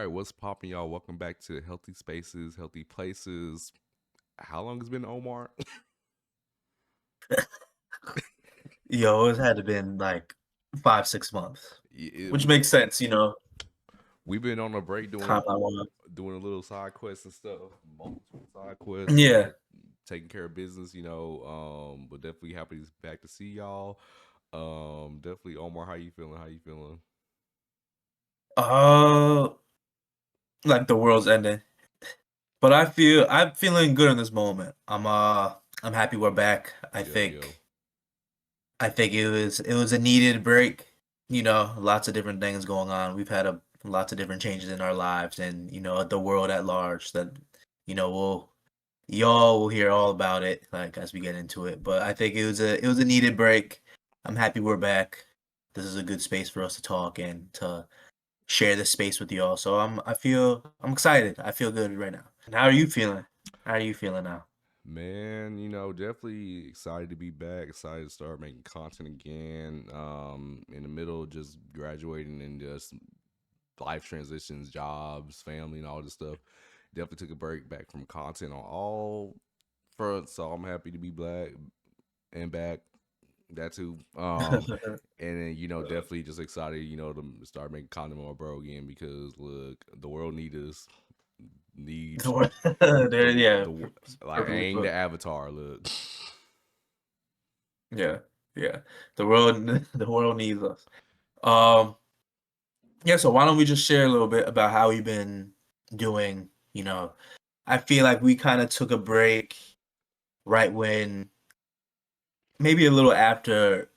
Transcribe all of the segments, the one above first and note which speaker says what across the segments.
Speaker 1: right, what's popping, y'all? Welcome back to Healthy Spaces, Healthy Places. How long has it been, Omar?
Speaker 2: Yo, it had to been like 5, 6 months,
Speaker 1: It-
Speaker 2: which
Speaker 1: we
Speaker 2: makes sense,
Speaker 1: we've been on a break
Speaker 2: time I want.
Speaker 1: doing a little side quests and stuff, multiple side quests,
Speaker 2: Yeah.
Speaker 1: taking care of business. But definitely happy back to see y'all. Definitely, Omar. How you feeling? How you feeling?
Speaker 2: Uh, like the world's ending, but I'm feeling good in this moment. I'm happy we're back. I
Speaker 1: Yo, yo.
Speaker 2: think I think it was a needed break. Lots of different things going on. We've had lots of different changes in our lives, and the world at large. That we'll y'all will hear all about it like as we get into it. But I think it was a needed break. I'm happy we're back. This is a good space for us to talk and to share this space with y'all. So I'm excited. I feel good right now. And how are you feeling? How are you feeling now?
Speaker 1: Man, definitely excited to be back. Excited to start making content again. In the middle, of just graduating and just life transitions, jobs, family, and all this stuff. Definitely took a break back from content on all fronts. So I'm happy to be black and back. That too. And then definitely just excited, to start making content more bro again because look, the world needs us. Needs
Speaker 2: There, yeah,
Speaker 1: the like I
Speaker 2: perfectly
Speaker 1: ain't the
Speaker 2: put.
Speaker 1: avatar. Look,
Speaker 2: Yeah, yeah. The world, the world needs us. Um, yeah. So why don't we just share a little bit about how we've been doing? I feel like we kind of took a break right when, maybe a little after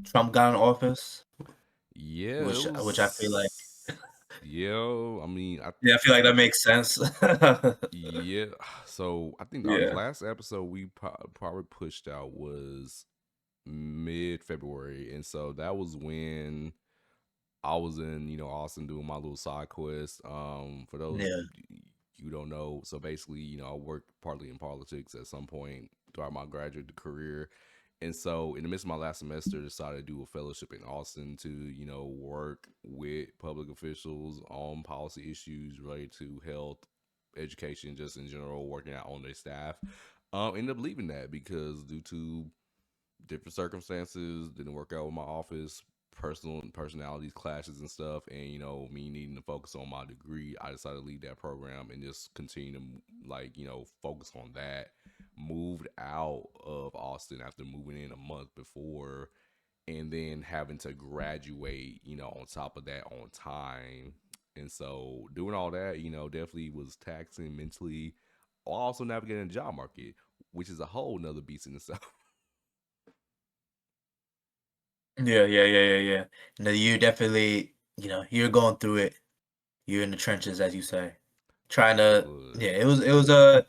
Speaker 2: Trump got in office,
Speaker 1: yeah, it
Speaker 2: which I feel like,
Speaker 1: was. Yo, I mean,
Speaker 2: yeah, I feel like that makes sense.
Speaker 1: yeah. So I think our
Speaker 2: Yeah.
Speaker 1: last episode we probably pushed out was mid February, and so that was when I was in Austin doing my little side quest. For those
Speaker 2: Yeah.
Speaker 1: you don't know, so basically I worked partly in politics at some point throughout my graduate career. And so, in the midst of my last semester, decided to do a fellowship in Austin to, work with public officials on policy issues related to health, education, just in general, working out on their staff. Ended up leaving that because due to different circumstances, didn't work out with my office, personal and personalities clashes and stuff, and me needing to focus on my degree, I decided to leave that program and just continue to focus on that. Moved out of Austin after moving in a month before, and then having to graduate, on top of that on time. And so doing all that, definitely was taxing mentally. Also navigating the job market, which is a whole nother beast in itself.
Speaker 2: Yeah, yeah, yeah, yeah, yeah. No, you definitely, you're going through it. You're in the trenches, as you say. Trying to,
Speaker 1: Look,
Speaker 2: yeah, it was a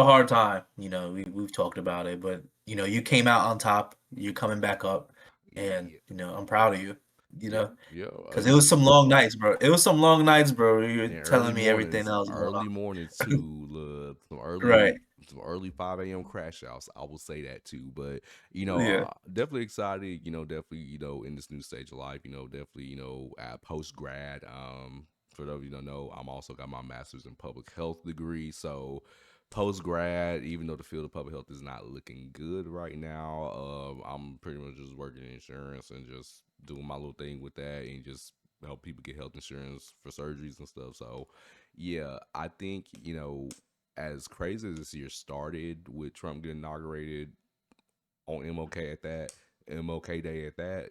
Speaker 2: hard time. We've talked about it, but you came out on top. You're coming back up, and
Speaker 1: yeah,
Speaker 2: I'm proud of you.
Speaker 1: yeah, yeah.
Speaker 2: Because it was some long nights, bro. It was some long nights, bro. You were
Speaker 1: And
Speaker 2: telling me everything that was going
Speaker 1: early mornings
Speaker 2: on.
Speaker 1: too. Look,
Speaker 2: Right.
Speaker 1: some early 5 a.m. crash outs. I will say that too. But
Speaker 2: Yeah.
Speaker 1: definitely excited. Definitely in this new stage of life. Definitely at post grad. For those of you who don't know, I'm also got my master's in public health degree. So post grad, even though the field of public health is not looking good right now, I'm pretty much just working in insurance and just doing my little thing with that and just help people get health insurance for surgeries and stuff. So, yeah, I think as crazy as this year started with Trump getting inaugurated on MLK at that MLK Day at that,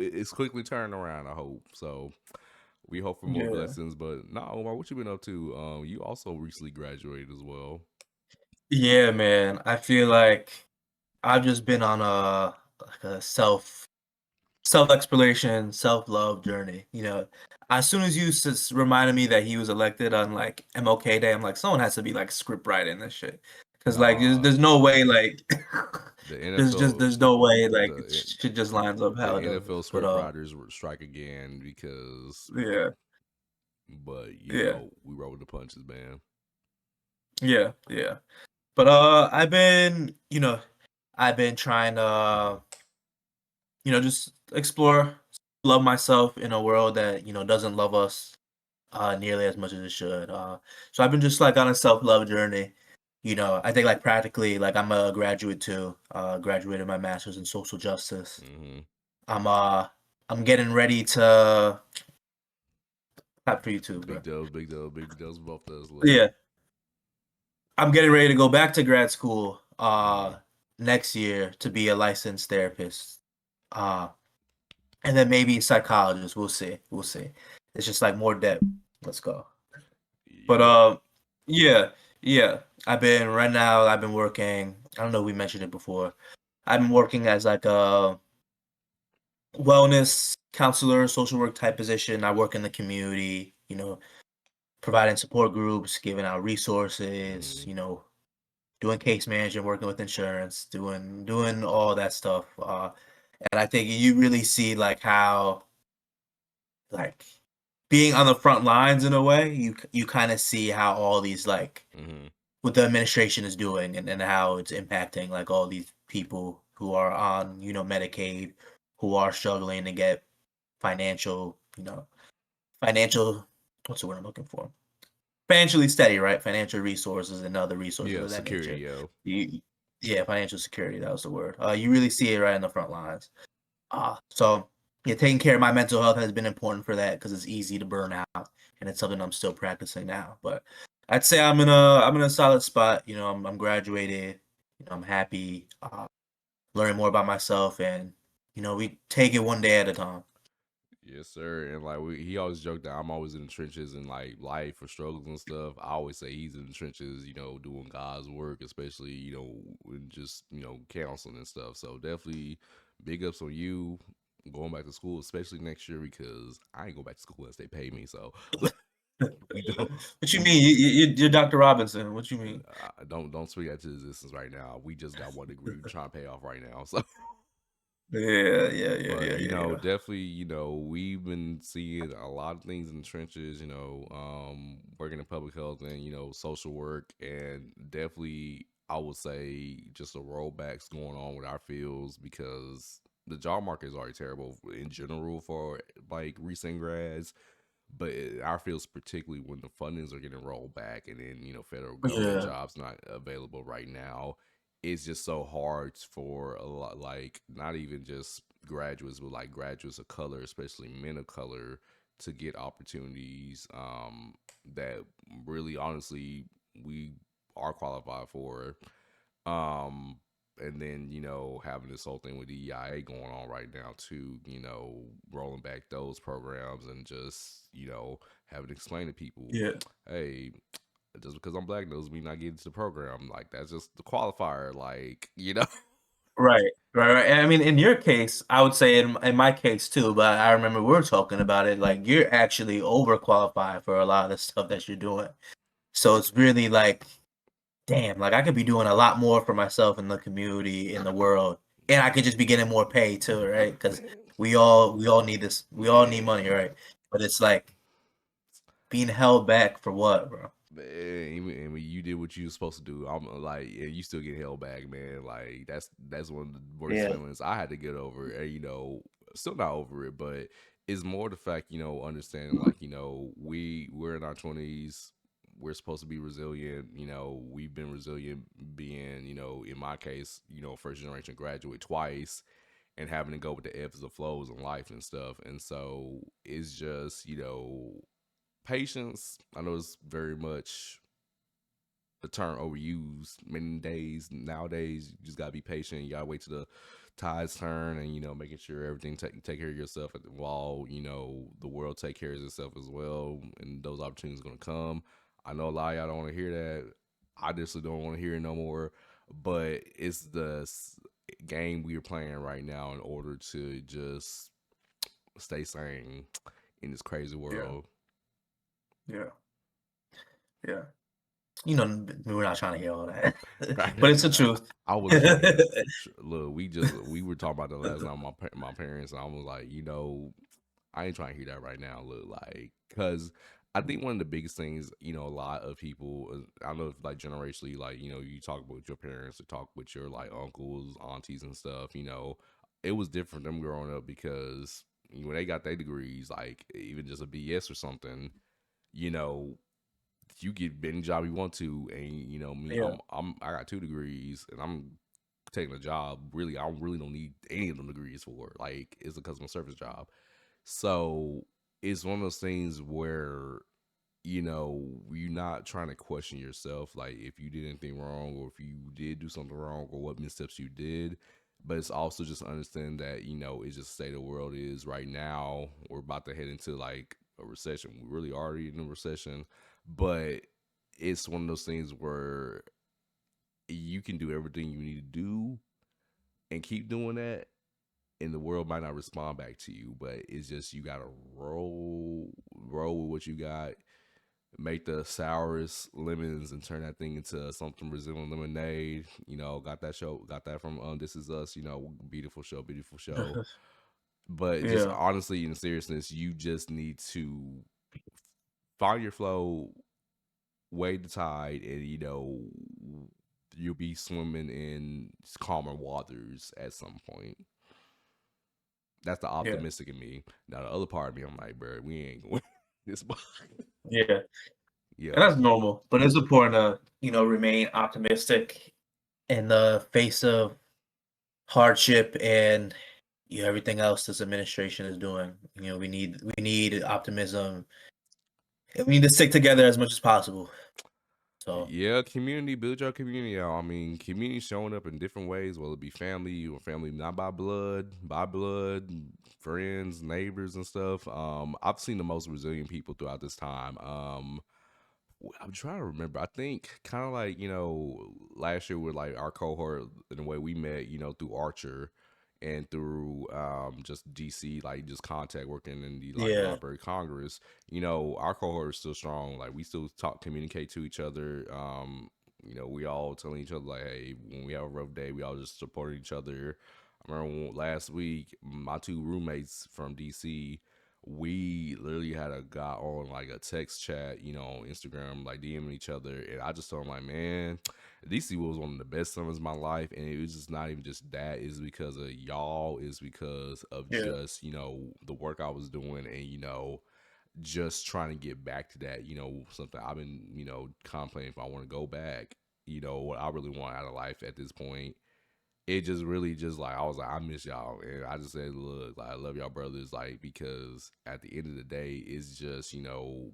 Speaker 1: it's quickly turning around. I hope so. We hope for more
Speaker 2: Yeah.
Speaker 1: blessings, but nah, Omar, what you been up to? You also recently graduated as well.
Speaker 2: Yeah, man. I feel like I've just been on a self-exploration, self-love journey. As soon as you reminded me that he was elected on like MLK Day, I'm like, someone has to be like script writing this shit, because like
Speaker 1: Nah,
Speaker 2: there's no way like
Speaker 1: the
Speaker 2: there's
Speaker 1: NFL,
Speaker 2: no way like
Speaker 1: the
Speaker 2: shit just lines up
Speaker 1: the
Speaker 2: how it
Speaker 1: NFL
Speaker 2: does. But
Speaker 1: script writers would strike again because,
Speaker 2: yeah,
Speaker 1: but
Speaker 2: yeah,
Speaker 1: we roll with the punches, man.
Speaker 2: yeah, yeah. But I've been trying to just explore love myself in a world that, doesn't love us nearly as much as it should. So I've been just like on a self-love journey. I think like practically, like I'm a graduate too. Graduated my master's in social justice.
Speaker 1: Hmm.
Speaker 2: I'm uh I'm getting ready to clap for you too, bro.
Speaker 1: Big deals, big deals, big deals. Both of us, look.
Speaker 2: Yeah, I'm getting ready to go back to grad school
Speaker 1: Hmm.
Speaker 2: next year to be a licensed therapist. Uh and then maybe a psychologist. We'll see. We'll see. It's just like more depth. Let's go. But
Speaker 1: Yep.
Speaker 2: yeah, yeah. I've been working. I don't know if we mentioned it before. I've been working as like a wellness counselor, social work type position. I work in the community, providing support groups, giving out resources,
Speaker 1: Hmm.
Speaker 2: doing case management, working with insurance, doing all that stuff. And I think you really see like how like being on the front lines in a way, you kind of see how all these like
Speaker 1: Hmm.
Speaker 2: what the administration is doing and how it's impacting like all these people who are on, Medicaid, who are struggling to get financial, financial what's the word I'm looking for? Financially steady, right? Financial resources and other resources
Speaker 1: Yeah,
Speaker 2: of that
Speaker 1: security,
Speaker 2: nature.
Speaker 1: yo.
Speaker 2: You, yeah, financial security, that was the word. You really see it right in the front lines. So yeah, taking care of my mental health has been important for that because it's easy to burn out, and it's something I'm still practicing now. But I'd say I'm in a solid spot. I'm graduated. I'm happy. Learning more about myself, and we take it one day at a time.
Speaker 1: Yes, sir. And like he always joked that I'm always in the trenches and like life or struggles and stuff. I always say he's in the trenches, doing God's work, especially and just counseling and stuff. So definitely big ups on you going back to school, especially next year because I ain't go back to school unless they pay me. So we don't
Speaker 2: What you
Speaker 1: we
Speaker 2: mean? You're Dr. Robinson. What you mean?
Speaker 1: don't speak that to existence right now. We just got one degree we're trying to pay off right now. So
Speaker 2: Yeah, yeah, yeah,
Speaker 1: but
Speaker 2: yeah, yeah, yeah.
Speaker 1: definitely, we've been seeing a lot of things in the trenches. Working in public health and social work, and definitely, I would say just the rollbacks going on with our fields because the job market is already terrible in general for like recent grads. But our fields, particularly when the fundings are getting rolled back, and then federal government
Speaker 2: Yeah,
Speaker 1: jobs not available right now, it's just so hard for a lot, like not even just graduates, but like graduates of color, especially men of color, to get opportunities that really, honestly, we are qualified for. Um, and then having this whole thing with the EIA going on right now too. Rolling back those programs and just having to explain to people,
Speaker 2: yeah.
Speaker 1: hey, just because I'm black doesn't mean I get into the program. Like that's just the qualifier. Like
Speaker 2: Right, right, right. And I mean, in your case, I would say in my case too, but I remember we were talking about it. Like, you're actually overqualified for a lot of the stuff that you're doing. So it's really like, damn, like I could be doing a lot more for myself in the community, in the world, and I could just be getting more pay too, right? Because
Speaker 1: man,
Speaker 2: we all need this, we all need money,
Speaker 1: man.
Speaker 2: right? But it's like being held back for what, bro?
Speaker 1: Man, and when you did what you were supposed to do, I'm like, and you still get held back, man. Like that's one of the worst
Speaker 2: Yeah,
Speaker 1: feelings I had to get over. And still not over it, but it's more the fact, understanding like, we're in our 20s, we're supposed to be resilient. We've been resilient being, in my case, first generation graduate twice and having to go with the ebbs and flows in life and stuff. And so it's just, patience. I know it's very much a term overused many days nowadays. You just gotta be patient. You gotta wait till the tides turn, and making sure everything take care of yourself while the world take care of itself as well. And those opportunities are gonna come. I know a lot of y'all don't want to hear that. I just don't want to hear it no more. But it's the game we are playing right now in order to just stay sane in this crazy
Speaker 2: yeah,
Speaker 1: world.
Speaker 2: yeah, yeah. We're not trying to hear all that,
Speaker 1: Right.
Speaker 2: but it's the truth.
Speaker 1: I was joking. Look, we were talking about that last night with my parents, and I was like, I ain't trying to hear that right now. Look, like, because I think one of the biggest things, a lot of people, I don't know if like generationally, like, you talk with your parents or talk with your like uncles, aunties, and stuff. It was different them growing up because when they got their degrees, like even just a BS or something, you know, you get any job you want to, and me,
Speaker 2: Yeah.
Speaker 1: I got 2 degrees, and I'm taking a job. Really, I really don't need any of them degrees for. Like, it's a customer service job, so it's one of those things where you're not trying to question yourself, like if you did anything wrong or if you did do something wrong or what missteps you did. But it's also just understanding that, it's just the state the world is right now. We're about to head into like a recession. We really already in a recession, but it's one of those things where you can do everything you need to do and keep doing that, and the world might not respond back to you. But it's just, you gotta roll with what you got, make the sourest lemons and turn that thing into something resembling lemonade. Got that from This Is Us. Beautiful show, beautiful show. But just
Speaker 2: Yeah.
Speaker 1: honestly, in seriousness, you just need to find your flow, wade the tide, and you'll be swimming in calmer waters at some point. That's the
Speaker 2: Yeah.
Speaker 1: optimistic in me. Now the other part of me, I'm like, bro, we ain't going this.
Speaker 2: Yeah. And
Speaker 1: Yeah,
Speaker 2: that's normal, but it's important to, remain optimistic in the face of hardship and everything else this administration is doing. We need optimism. And we need to stick together as much as possible. So
Speaker 1: yeah, community, build your community out. I mean, community showing up in different ways, whether it be family or family not by blood, friends, neighbors, and stuff. I've seen the most resilient people throughout this time. I'm trying to remember. I think kind of like, last year with like our cohort, in the way we met, through Archer and through just DC, like just contact working in the like
Speaker 2: yeah,
Speaker 1: Library of Congress. Our cohort is still strong. Like, we still communicate to each other. We all telling each other like, hey, when we have a rough day, we all just support each other. I remember last week, my 2 roommates from DC, we literally had a guy on like a text chat, on Instagram, like DMing each other, and I just told him like, man, DC was one of the best summers of my life, and it was just not even just that. It's because of y'all. It's because of
Speaker 2: yeah,
Speaker 1: just the work I was doing, and just trying to get back to that. Something I've been contemplating if I want to go back. What I really want out of life at this point. It just really just like, I was like, I miss y'all, and I just said, look, like, I love y'all brothers, like, because at the end of the day, it's just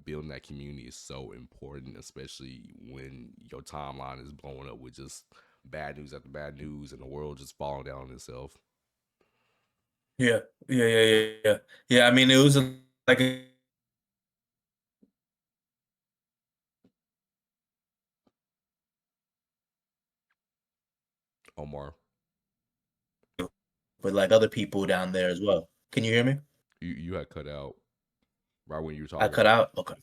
Speaker 1: building that community is so important, especially when your timeline is blowing up with just bad news after bad news and the world just falling down on itself.
Speaker 2: yeah, yeah, yeah, yeah, yeah. Yeah, I mean, it was like
Speaker 1: Omar,
Speaker 2: with like other people down there as well. Can you hear me?
Speaker 1: you had cut out right when you were
Speaker 2: I
Speaker 1: talking.
Speaker 2: cut out. Okay.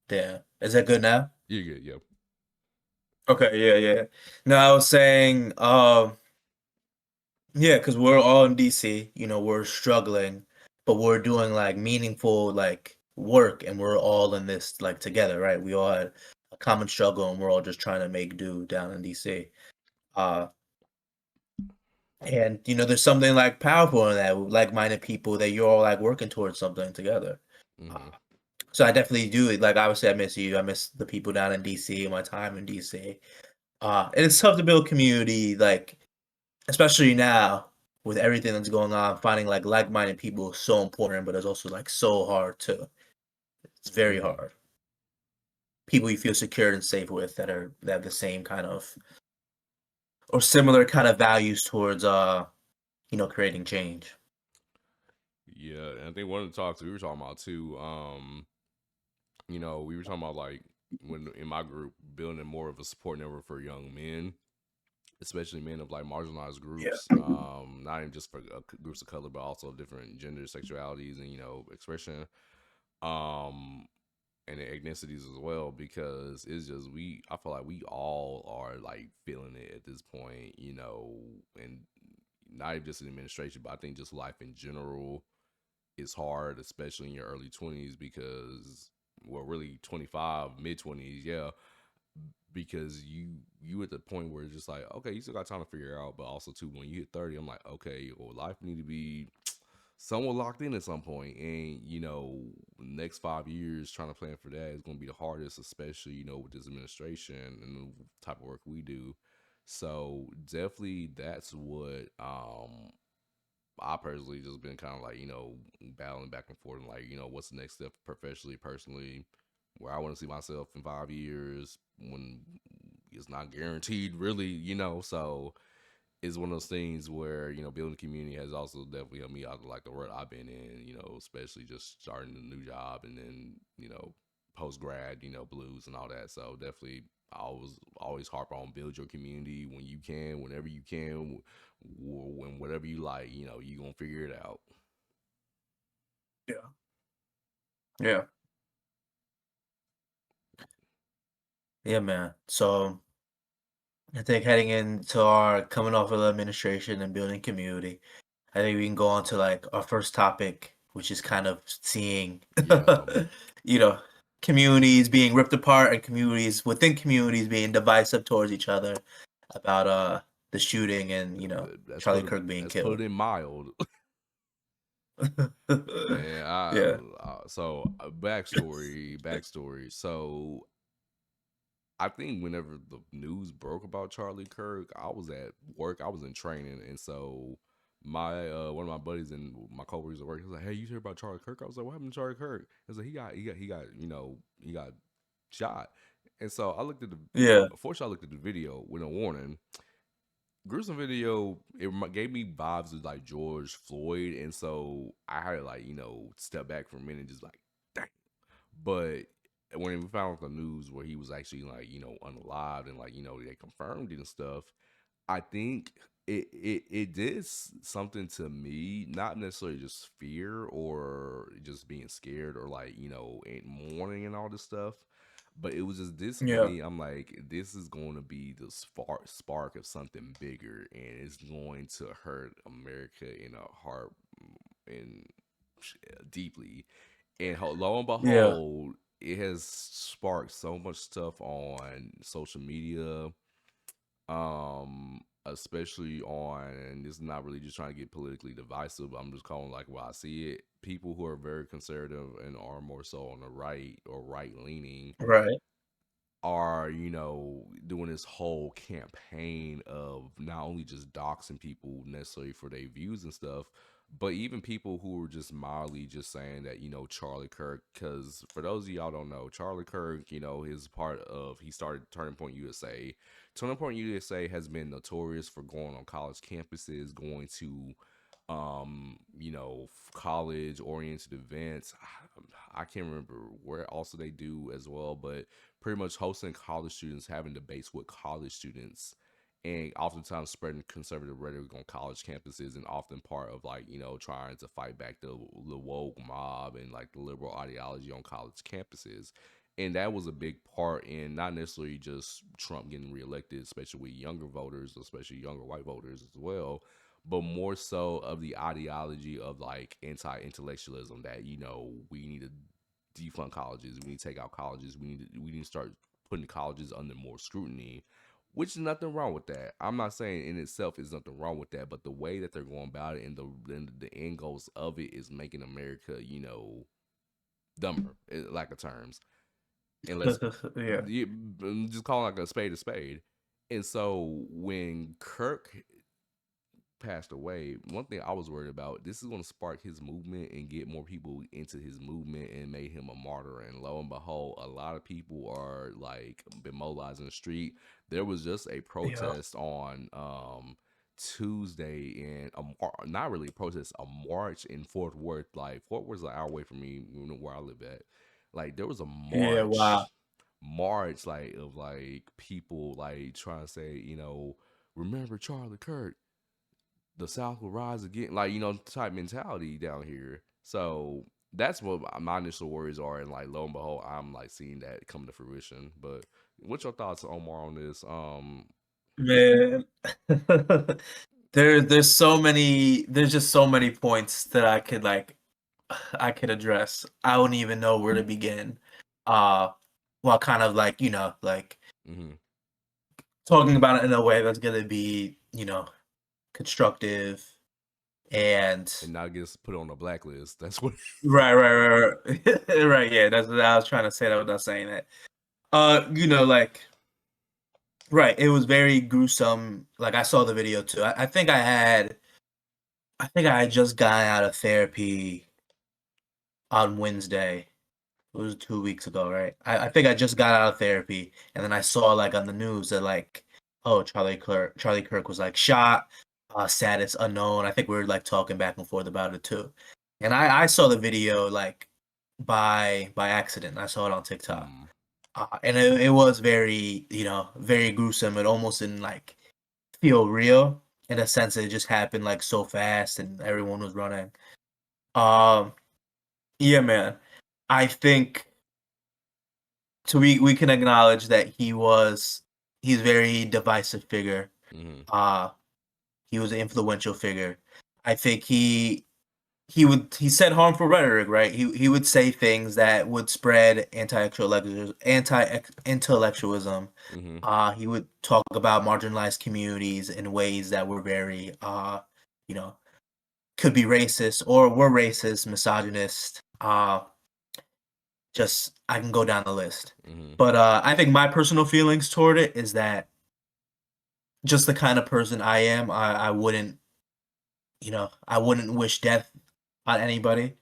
Speaker 2: Yeah. Is that good now?
Speaker 1: You good? Yeah.
Speaker 2: Okay. Yeah. Yeah. No, I was saying, yeah, because we're all in DC. We're struggling, but we're doing like meaningful like work, and we're all in this like together, right? We all had a common struggle, and we're all just trying to make do down in DC. Uh, and there's something like powerful in that, with like-minded people that you're all like working towards something together. Uh,
Speaker 1: Mm-hmm.
Speaker 2: so I definitely do like. Obviously, I miss you. I miss the people down in DC. My time in DC. And it's tough to build community, like especially now with everything that's going on. Finding like-minded people is so important, but it's also like so hard too. It's very
Speaker 1: Mm-hmm.
Speaker 2: hard. People you feel secure and safe with that have the same kind of or similar kind of values towards creating change.
Speaker 1: Yeah, and I think one of the talks we were talking about too, we were talking about like, when in my group, building more of a support network for young men, especially men of like marginalized
Speaker 2: Yeah.
Speaker 1: groups, not even just for groups of color, but also different gender, sexualities, and expression, um, and ethnicities as well. Because it's just, I feel like we all are like feeling it at this point, and not even just in administration, but I think just life in general is hard, especially in your early 20s, because, well, really 25, mid 20s, yeah, because you at the point where it's just like, okay, you still got time to figure it out. But also too, when you hit 30, I'm like, okay, well, life need to be somewhat locked in at some point, and next 5 years trying to plan for that is going to be the hardest, especially with this administration and the type of work we do. So definitely, that's what I personally just been kind of like battling back and forth, and like what's the next step professionally, personally, where I want to see myself in 5 years when it's not guaranteed, really. So it's one of those things where building a community has also definitely helped me out of like the world I've been in, especially just starting a new job, and then post grad, blues and all that. So definitely, I always harp on build your community when you can, whenever you can, when whatever you like, you gonna figure it out.
Speaker 2: Yeah. Yeah. Yeah, man. So I think heading into our coming off of the administration and building community, I think we can go on to like our first topic, which is kind of seeing,
Speaker 1: Yeah,
Speaker 2: you know, communities being ripped apart and communities within communities being divisive towards each other about the shooting and Charlie Kirk being
Speaker 1: let's put
Speaker 2: killed.
Speaker 1: it in mild. Man,
Speaker 2: Yeah.
Speaker 1: so backstory. So I think whenever the news broke about Charlie Kirk, I was at work. I was in training, and so my one of my buddies and my coworkers at work, he was like, "Hey, you hear about Charlie Kirk?" I was like, "What happened to Charlie Kirk?" He was like, he got shot." And so I looked at the,
Speaker 2: Yeah.
Speaker 1: fortunately, I looked at the video with a warning. Gruesome video. It gave me vibes of like George Floyd, and so I had to like step back for a minute, and just like, dang. But when we found out the news where he was actually like unalive, and like they confirmed it and stuff, I think it did something to me, not necessarily just fear or just being scared or like in mourning and all this stuff, but it was just this for
Speaker 2: Yeah.
Speaker 1: me. I'm like, this is going to be the spark of something bigger, and it's going to hurt America in a heart and deeply. And lo and
Speaker 2: Yeah.
Speaker 1: behold, it has sparked so much stuff on social media, especially on, and this is not really just trying to get politically divisive, I'm just calling like why I see it. People who are very conservative and are more so on the right or right leaning
Speaker 2: Right.
Speaker 1: are doing this whole campaign of not only just doxing people necessarily for their views and stuff, but even people who are just mildly just saying that Charlie Kirk, because for those of y'all don't know, Charlie Kirk, is part of, he started Turning Point USA. Turning Point USA has been notorious for going on college campuses, going to college oriented events. I can't remember where also they do as well, but pretty much hosting college students, having debates with college students, and oftentimes spreading conservative rhetoric on college campuses, and often part of like trying to fight back the woke mob and like the liberal ideology on college campuses. And that was a big part in not necessarily just Trump getting reelected, especially with younger voters, especially younger white voters as well, but more so of the ideology of like anti-intellectualism, that we need to defund colleges, we need to take out colleges, we need to start putting colleges under more scrutiny, which is nothing wrong with that. I'm not saying in itself is nothing wrong with that, but the way that they're going about it, and the end goals of it is making America dumber, lack of terms, and let's
Speaker 2: Yeah.
Speaker 1: just call like a spade a spade. And so when Kirk passed away, one thing I was worried about, this is going to spark his movement and get more people into his movement and make him a martyr. And lo and behold, a lot of people are like been mobilized in the street. There was just a
Speaker 2: Yeah.
Speaker 1: protest on Tuesday, in not really a protest, a march in Fort Worth. Like Fort Worth's an hour away from me, where I live at. Like there was a
Speaker 2: Yeah. Wow.
Speaker 1: march like of like people like trying to say, remember Charlie Kirk, the South will rise again, like type mentality down here. So that's what my initial worries are, and like lo and behold, I'm like seeing that come to fruition. But what's your thoughts, Omar, on this?
Speaker 2: Man. There's just so many points that I could address. I wouldn't even know where to begin. Uh while kind of like, like
Speaker 1: Mm-hmm.
Speaker 2: talking about it in a way that's gonna be, constructive And
Speaker 1: and not gets put on a blacklist. That's what.
Speaker 2: right. Right, yeah, that's what I was trying to say that without saying that. Like, right, it was very gruesome. Like, I saw the video too. I think I had just gotten out of therapy on Wednesday. It was 2 weeks ago, right? I think I just got out of therapy, and then I saw like on the news that like, oh, Charlie Kirk was like shot, status unknown. I think we were like talking back and forth about it too. And I saw the video like by accident. I saw it on TikTok.
Speaker 1: Mm,
Speaker 2: And it was very, very gruesome. It almost didn't like feel real in a sense that it just happened like so fast and everyone was running. Um, yeah, man. I think so we can acknowledge that he's a very divisive figure.
Speaker 1: mm-hmm.
Speaker 2: Uh he was an influential figure. I think he said harmful rhetoric, right? He would say things that would spread anti-intellectualism.
Speaker 1: Mm-hmm.
Speaker 2: He would talk about marginalized communities in ways that were very you know, could be racist or were racist, misogynist. Just I can go down the list.
Speaker 1: Mm-hmm.
Speaker 2: But I think my personal feelings toward it is that just the kind of person I am, I wouldn't wish death on anybody,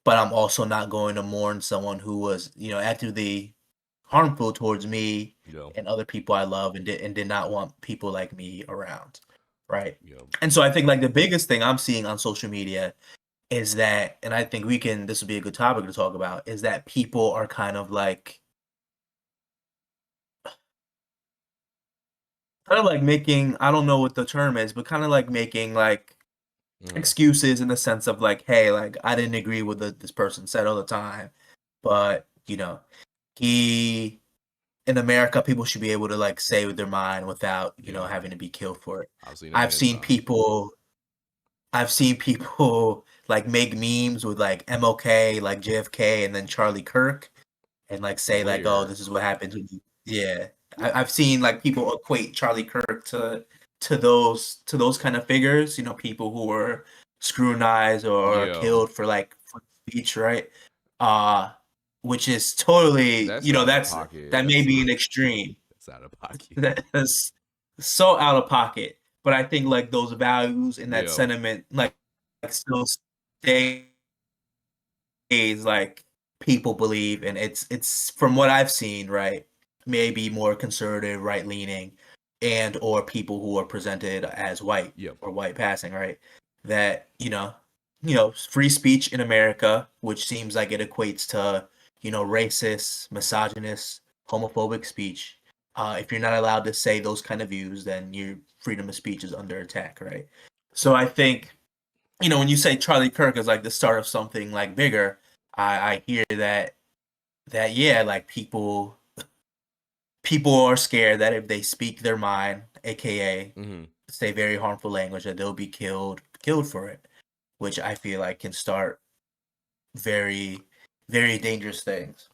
Speaker 2: but I'm also not going to mourn someone who was, actively harmful towards me
Speaker 1: Yeah.
Speaker 2: and other people I love and did not want people like me around, right?
Speaker 1: Yeah.
Speaker 2: And so I think like the biggest thing I'm seeing on social media is that, and I think this would be a good topic to talk about, is that people are kind of like making, I don't know what the term is, but kind of like making like
Speaker 1: Mm-hmm.
Speaker 2: excuses in the sense of like, hey, like I didn't agree with this person said all the time, but he in America, people should be able to like say with their mind without
Speaker 1: Yeah.
Speaker 2: having to be killed for it.
Speaker 1: I've seen it
Speaker 2: I've
Speaker 1: many
Speaker 2: seen
Speaker 1: times.
Speaker 2: people, I've seen people like make memes with like MLK, like JFK, and then Charlie Kirk, and like say like, oh,
Speaker 1: Where?
Speaker 2: this is what happened to me. Yeah, I've seen like people equate Charlie Kirk to those kind of figures. People who were scrutinized or
Speaker 1: Yeah.
Speaker 2: killed for like for speech, right? Uh which is totally,
Speaker 1: That's out of pocket.
Speaker 2: that may be an extreme.
Speaker 1: That's out of pocket.
Speaker 2: That's so out of pocket. But I think like those values and that
Speaker 1: Yeah.
Speaker 2: sentiment like still stays like people believe, and it's from what I've seen, right? Maybe more conservative, right leaning, and or people who are presented as white
Speaker 1: Yep.
Speaker 2: or white passing, right? That free speech in America, which seems like it equates to racist, misogynist, homophobic speech. If you're not allowed to say those kind of views, then your freedom of speech is under attack, right? So I think when you say Charlie Kirk is like the start of something like bigger, I hear that yeah, like people are scared that if they speak their mind, aka
Speaker 1: Mm-hmm.
Speaker 2: say very harmful language, that they'll be killed for it, which I feel like can start very, very dangerous things.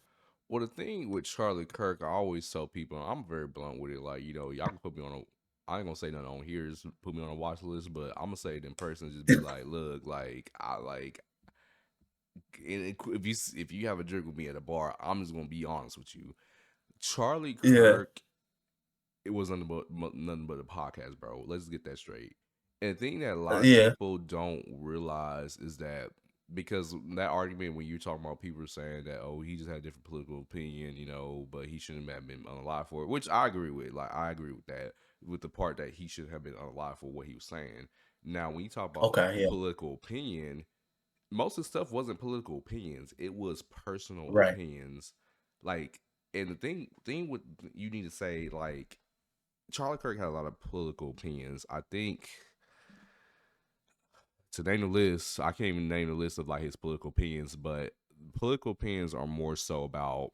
Speaker 1: Well, the thing with Charlie Kirk, I always tell people, and I'm very blunt with it. Like, y'all can put me on a. I ain't gonna say nothing on here, just put me on a watch list, but I'm gonna say it in person. Just be like, look, like I like, if you have a drink with me at a bar, I'm just gonna be honest with you. Charlie
Speaker 2: Yeah,
Speaker 1: Kirk, it was nothing but a podcast, bro. Let's get that straight. And the thing that a lot of
Speaker 2: yeah,
Speaker 1: people don't realize is that because that argument when you're talking about people saying that he just had a different political opinion, but he shouldn't have been unalive for it, which I agree with. Like I agree with that, with the part that he should have been unalive for what he was saying. Now, when you talk about
Speaker 2: okay, yeah,
Speaker 1: political opinion, most of the stuff wasn't political opinions; it was personal
Speaker 2: right,
Speaker 1: opinions. Like, and the thing with you need to say like Charlie Kirk had a lot of political opinions. I think to name the list, I can't even name the list of like his political opinions, but political opinions are more so about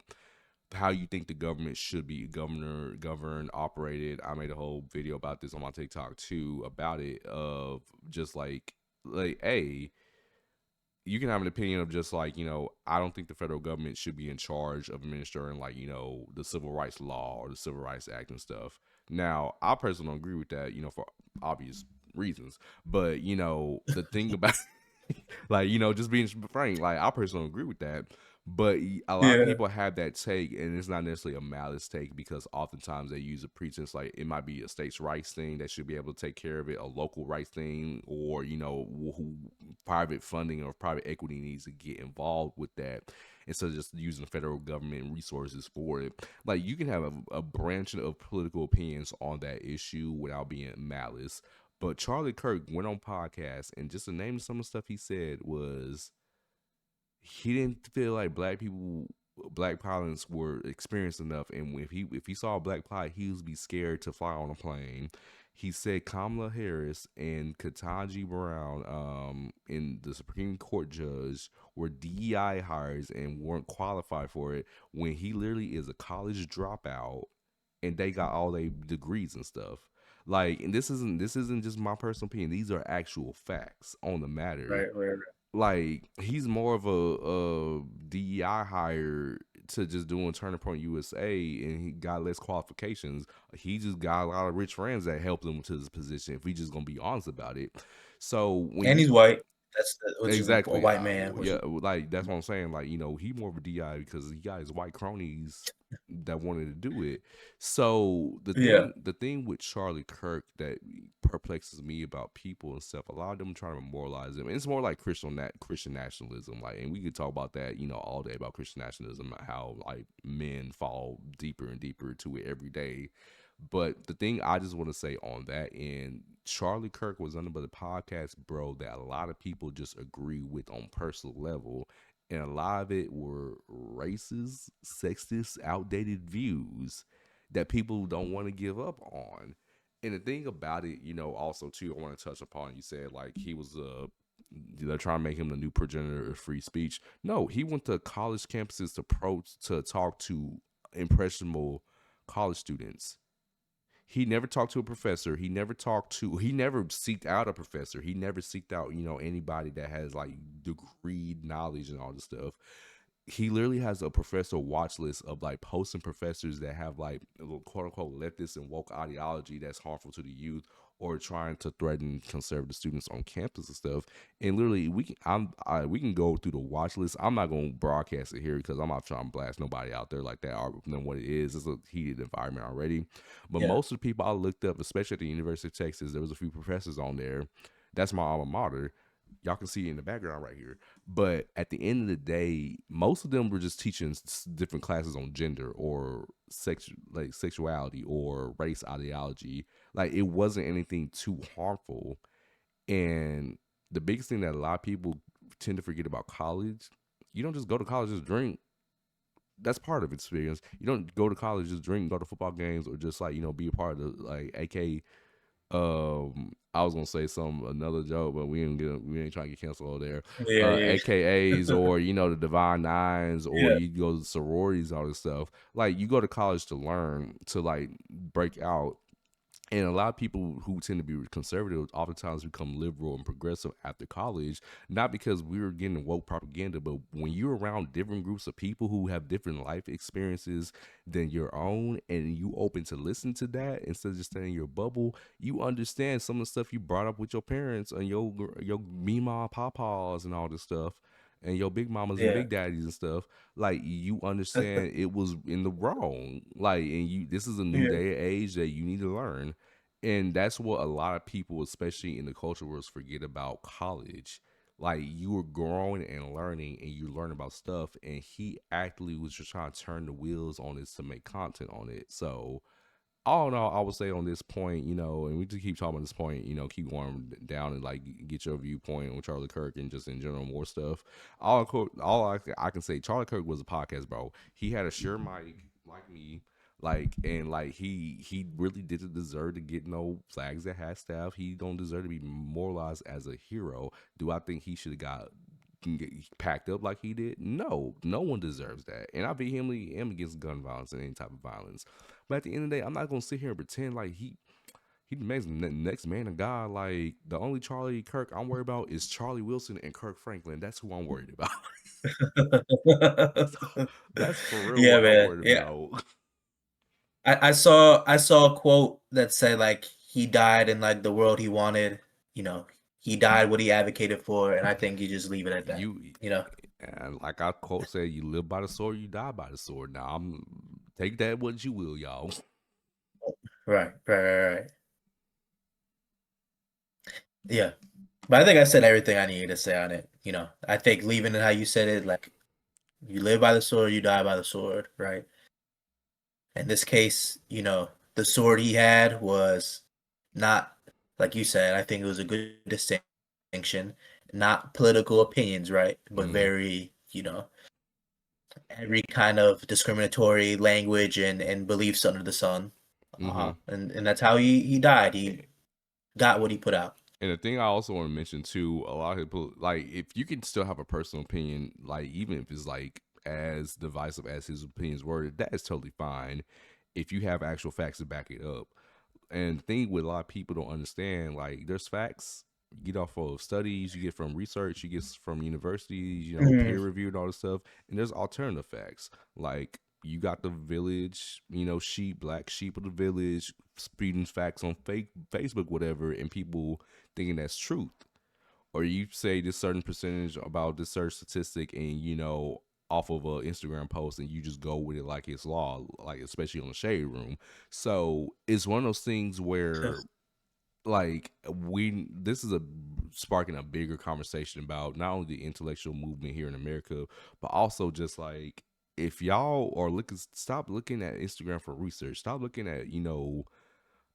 Speaker 1: how you think the government should be governed, operated. I made a whole video about this on my TikTok too about it of just like hey, you can have an opinion of just like, I don't think the federal government should be in charge of administering like, the civil rights law or the civil rights act and stuff. Now, I personally don't agree with that, for obvious reasons. But the thing about like just being frank, like I personally agree with that. But a lot of
Speaker 2: Yeah.
Speaker 1: people have that take, and it's not necessarily a malice take because oftentimes they use a pretense like it might be a states' rights thing that should be able to take care of it, a local rights thing, or who private funding or private equity needs to get involved with that instead of just using the federal government resources for it. Like you can have a branch of political opinions on that issue without being malice. But Charlie Kirk went on podcast, and just to name some of the stuff he said was he didn't feel like black pilots were experienced enough, and if he saw a black pilot, he would be scared to fly on a plane. He said Kamala Harris and Ketanji Brown, in the Supreme Court judge, were DEI hires and weren't qualified for it when he literally is a college dropout, and they got all their degrees and stuff. Like, and this isn't just my personal opinion. These are actual facts on the matter.
Speaker 2: Right, right,
Speaker 1: Like he's more of a DEI hire to just doing Turning Point USA, and he got less qualifications. He just got a lot of rich friends that helped him to this position. If we just gonna be honest about it, so when
Speaker 2: and
Speaker 1: you
Speaker 2: he's white. Which is a
Speaker 1: exactly,
Speaker 2: white man, which
Speaker 1: yeah,
Speaker 2: is
Speaker 1: like that's what I'm saying. Like he more of a DI because he got his white cronies that wanted to do it. So the
Speaker 2: yeah,
Speaker 1: thing, the thing with Charlie Kirk that perplexes me about people and stuff, a lot of them trying to memorialize him. And it's more like Christian nationalism. Like, and we could talk about that, all day about Christian nationalism, how like men fall deeper and deeper to it every day. But the thing I just want to say on that, and Charlie Kirk was on the podcast, bro, that a lot of people just agree with on personal level. And a lot of it were racist, sexist, outdated views that people don't want to give up on. And the thing about it, also too, I want to touch upon. You said like he was they're trying to make him the new progenitor of free speech. No, he went to college campuses to talk to impressionable college students. He never talked to a professor. He never seeked out a professor. He never seeked out, anybody that has like degree knowledge and all this stuff. He literally has a professor watch list of like posting professors that have like quote unquote leftist and woke ideology that's harmful to the youth or trying to threaten conservative students on campus and stuff. And literally, we can go through the watch list. I'm not going to broadcast it here because I'm not trying to blast nobody out there like that or know what it is. It's a heated environment already. But
Speaker 2: yeah,
Speaker 1: most of the people I looked up, especially at the University of Texas, there was a few professors on there. That's my alma mater. Y'all can see it in the background right here. But at the end of the day, most of them were just teaching different classes on gender or sexuality or race ideology. Like it wasn't anything too harmful. And the biggest thing that a lot of people tend to forget about college, you don't just go to college just drink. That's part of experience. You don't go to college just drink, go to football games, or just like be a part of the like AK. I was gonna say another joke, but we ain't trying to get canceled over there.
Speaker 2: yeah, yeah,
Speaker 1: AKAs or the Divine Nines, or
Speaker 2: yeah,
Speaker 1: you go to sororities, all this stuff. Like you go to college to learn, to like break out. And a lot of people who tend to be conservative oftentimes become liberal and progressive after college, not because we were getting woke propaganda, but when you're around different groups of people who have different life experiences than your own, and you open to listen to that instead of just staying in your bubble, you understand some of the stuff you brought up with your parents and your mima papas and all this stuff. And your big mamas and
Speaker 2: yeah,
Speaker 1: big daddies and stuff, like you understand it was in the wrong. Like, and this is a new
Speaker 2: yeah,
Speaker 1: day and age that you need to learn. And that's what a lot of people, especially in the culture wars, forget about college. Like you were growing and learning, and you learn about stuff. And he actually was just trying to turn the wheels on this to make content on it. So all in all, I would say on this point, and we just keep talking about this point, keep going down and like get your viewpoint on Charlie Kirk and just in general more stuff. All I can say, Charlie Kirk was a podcast, bro. He had a sure mic like me, like and like he really didn't deserve to get no flags at half staff. He don't deserve to be moralized as a hero. Do I think he should have got packed up like he did? No, no one deserves that. And I vehemently am against gun violence and any type of violence. But at the end of the day, I'm not gonna sit here and pretend like he makes the next man of God. Like the only Charlie Kirk I'm worried about is Charlie Wilson and Kirk Franklin. That's who I'm worried about. So, that's for real
Speaker 2: yeah,
Speaker 1: what I'm
Speaker 2: man.
Speaker 1: worried
Speaker 2: Yeah,
Speaker 1: about.
Speaker 2: I saw a quote that said like he died in like the world he wanted, he died what he advocated for, and I think you just leave it at that.
Speaker 1: You
Speaker 2: You know,
Speaker 1: and like our quote said, you live by the sword, you die by the sword. Now I'm take that what you will, y'all.
Speaker 2: right, right, right, right. Yeah, but I think I said everything I needed to say on it. I think leaving it how you said it, like you live by the sword, you die by the sword, right? In this case, the sword he had was not, like you said, I think it was a good distinction, not political opinions, right? But
Speaker 1: Mm-hmm.
Speaker 2: very, every kind of discriminatory language and beliefs under the sun.
Speaker 1: Mm-hmm.
Speaker 2: And that's how he died. He got what he put out.
Speaker 1: And the thing I also want to mention too, a lot of people like if you can still have a personal opinion, like even if it's like as divisive as his opinions were, that is totally fine if you have actual facts to back it up. And the thing with a lot of people don't understand, like there's facts you get off of studies, you get from research, you get from universities,
Speaker 2: Mhm.
Speaker 1: peer review and all this stuff. And there's alternative facts. Like you got the village, sheep, black sheep of the village, speeding facts on fake Facebook, whatever, and people thinking that's truth. Or you say this certain percentage about this certain statistic and off of a Instagram post and you just go with it like it's law, like especially on the shade room. So it's one of those things where like this is a sparking a bigger conversation about not only the intellectual movement here in America, but also just like if y'all are looking, stop looking at Instagram for research, stop looking at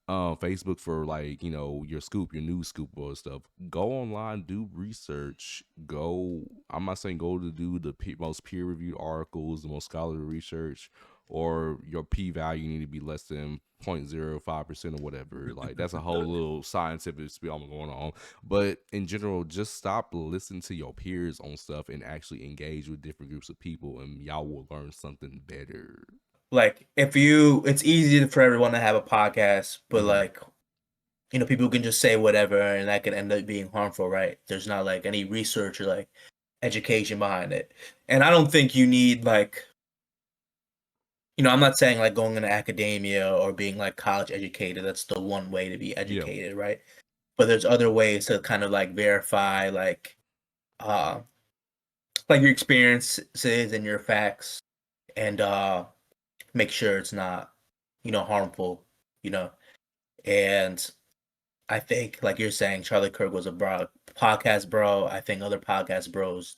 Speaker 1: Facebook for like your scoop, your news scoop or stuff. Go online, do research. Go. I'm not saying go to do the most peer reviewed articles, the most scholarly research, or your p value need to be less than 0.05% or whatever. Like that's a whole little scientific spiel going on. But in general, just stop listening to your peers on stuff and actually engage with different groups of people, and y'all will learn something better.
Speaker 2: Like it's easy for everyone to have a podcast, but
Speaker 1: Mm-hmm.
Speaker 2: like people can just say whatever and that can end up being harmful, right? There's not like any research or like education behind it. And I don't think you need like, I'm not saying like going into academia or being like college educated. That's the one way to be
Speaker 1: Yeah.
Speaker 2: educated, right? But there's other ways to kind of like verify uh like your experiences and your facts and make sure it's not, harmful, you know. And I think, like you're saying, Charlie Kirk was a podcast bro. I think other podcast bros,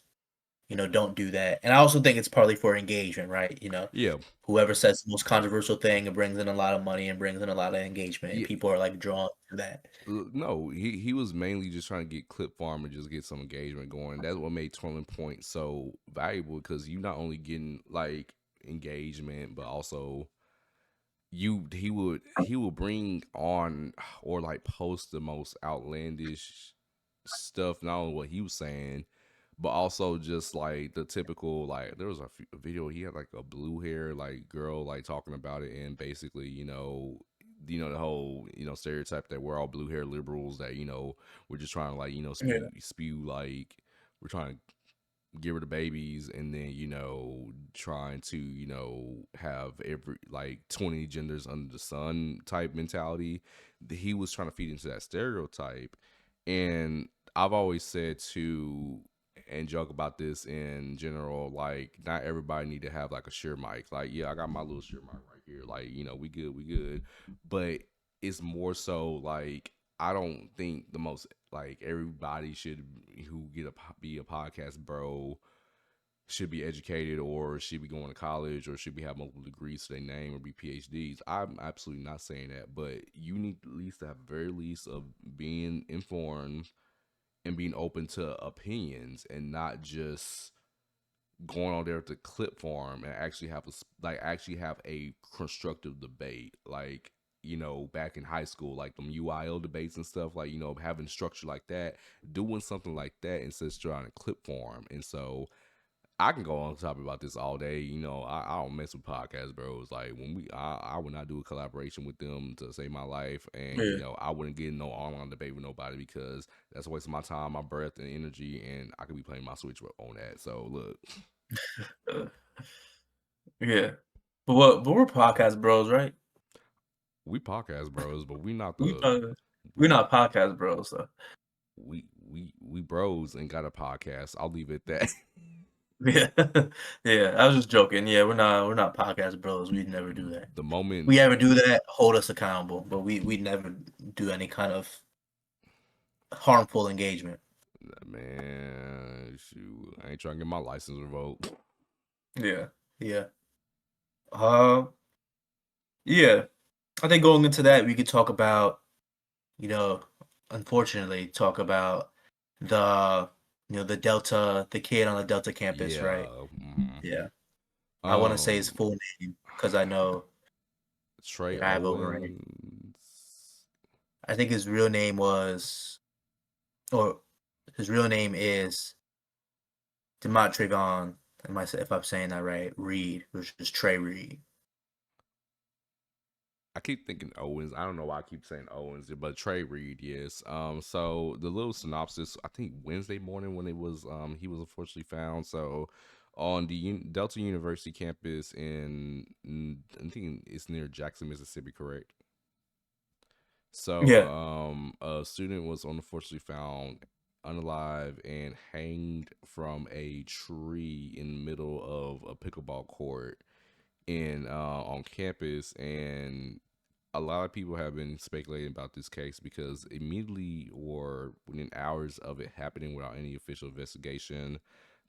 Speaker 2: don't do that. And I also think it's partly for engagement, right?
Speaker 1: Yeah.
Speaker 2: Whoever says the most controversial thing, it brings in a lot of money and brings in a lot of engagement, and
Speaker 1: Yeah.
Speaker 2: people are like drawn to that.
Speaker 1: No, he was mainly just trying to get clip farm and just get some engagement going. That's what made Twirling Point so valuable because you not only getting like engagement, but also he would bring on or like post the most outlandish stuff. Not only what he was saying, but also just like the typical like there was a video he had like a blue hair like girl like talking about it and basically the whole stereotype that we're all blue hair liberals that we're just trying to like
Speaker 2: Yeah.
Speaker 1: spew like we're trying to get rid of babies and then trying to have every like 20 genders under the sun type mentality. He was trying to feed into that stereotype. And I've always said to and joke about this in general, like not everybody need to have like a sheer mic. Like yeah, I got my little sheer mic right here, like we good, but it's more so like I don't think the most like everybody should who be a podcast bro should be educated or should be going to college or should be have multiple degrees to their name or be PhDs. I'm absolutely not saying that, but you need at least to have the very least of being informed and being open to opinions and not just going on there to clip farm and actually have actually have a constructive debate like back in high school like them UIL debates and stuff like having structure like that, doing something like that instead of trying to clip farm. And so I can go on top about this all day. I don't mess with podcast bros. Like when I would not do a collaboration with them to save my life, and
Speaker 2: Yeah.
Speaker 1: I wouldn't get in no online debate with nobody because that's a waste of my time, my breath, and energy, and I could be playing my Switch on that. So look,
Speaker 2: Yeah. But we're podcast bros, right?
Speaker 1: we podcast bros, but we not
Speaker 2: We
Speaker 1: the
Speaker 2: uh,
Speaker 1: we
Speaker 2: we're
Speaker 1: not
Speaker 2: not podcast bros though.
Speaker 1: we bros and got a podcast. I'll leave it at that.
Speaker 2: Yeah. Yeah, I was just joking. Yeah, we're not podcast bros. We'd never do that.
Speaker 1: The moment,
Speaker 2: We ever do that, hold us accountable, but we never do any kind of harmful engagement.
Speaker 1: man, shoot, I ain't trying to get my license revoked.
Speaker 2: Yeah. Yeah. Uh yeah. I think going into that we could talk about, you know, unfortunately talk about the the kid on the Delta campus, right?
Speaker 1: Yeah.
Speaker 2: Yeah. I want to say his
Speaker 1: Um,
Speaker 2: full name because I know
Speaker 1: Trey
Speaker 2: I have overnight.
Speaker 1: Owens.
Speaker 2: I think his real name was, or his real name is Demont Trayvon. If I'm saying that right, Reed, which is Trey Reed.
Speaker 1: I keep thinking Owens. I don't know why I keep saying Owens, but Trey Reed, yes. So the little synopsis, I think Wednesday morning when it was, he was unfortunately found. So on the Delta University campus I think it's near Jackson, Mississippi, correct? So
Speaker 2: Yeah,
Speaker 1: a student was unfortunately found unalive and hanged from a tree in the middle of a pickleball court in on campus, and a lot of people have been speculating about this case because immediately or within hours of it happening without any official investigation,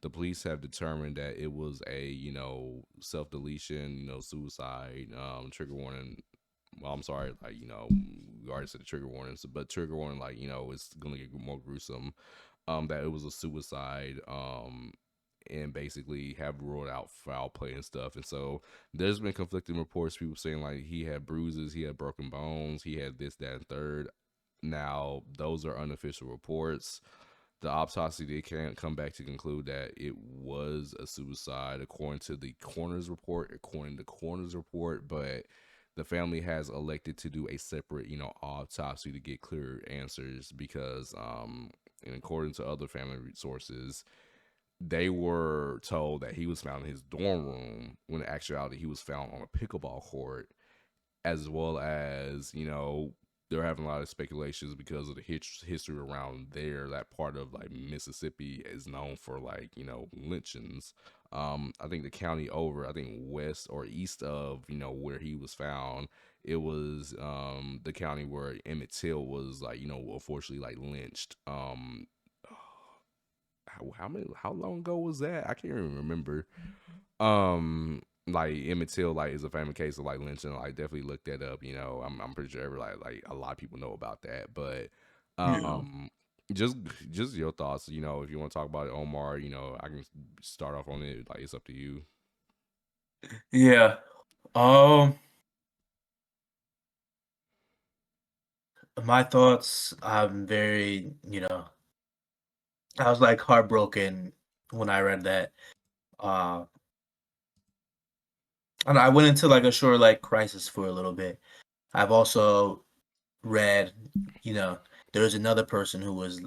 Speaker 1: the police have determined that it was a self deletion, suicide, trigger warning. Well, I'm sorry, like we already said the trigger warnings, but trigger warning, like it's gonna get more gruesome. That it was a suicide. And basically have ruled out foul play and stuff. And so there's been conflicting reports, people saying like he had bruises, he had broken bones, he had this, that, and third. Now, those are unofficial reports. The autopsy, they can't come back to conclude that it was a suicide according to the coroner's report, but the family has elected to do a separate, autopsy to get clear answers because, and according to other family resources, they were told that he was found in his dorm room when in actuality he was found on a pickleball court, as well as they're having a lot of speculations because of the history around there. That part of like Mississippi is known for like lynchings. I think the county over, I think west or east of where he was found, it was the county where Emmett Till was like unfortunately like lynched. How long ago was that? I can't even remember. Like Emmett Till like is a famous case of like lynching. Like definitely look that up. I'm pretty sure like a lot of people know about that. But
Speaker 2: yeah,
Speaker 1: um, just just your thoughts. If you want to talk about it, Omar, I can start off on it. Like it's up to you.
Speaker 2: yeah. Um, my thoughts. I'm very, I was like heartbroken when I read that. Uh, and I went into like a short like crisis for a little bit. I've also read, you know, there was another person who was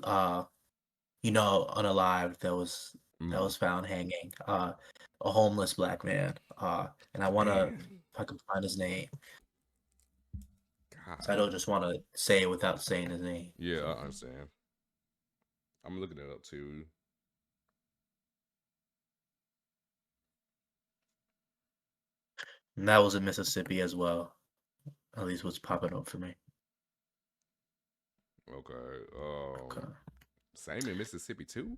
Speaker 2: unalived that
Speaker 1: Mm,
Speaker 2: was found hanging, a homeless black man. And I wanna
Speaker 1: man,
Speaker 2: if I can find his name. So I
Speaker 1: God,
Speaker 2: don't just wanna say it without saying his name.
Speaker 1: yeah,
Speaker 2: So
Speaker 1: I understand. I'm looking it up too.
Speaker 2: and that was in Mississippi as well. At least what's popping up for me.
Speaker 1: Okay,
Speaker 2: Okay.
Speaker 1: same in Mississippi too.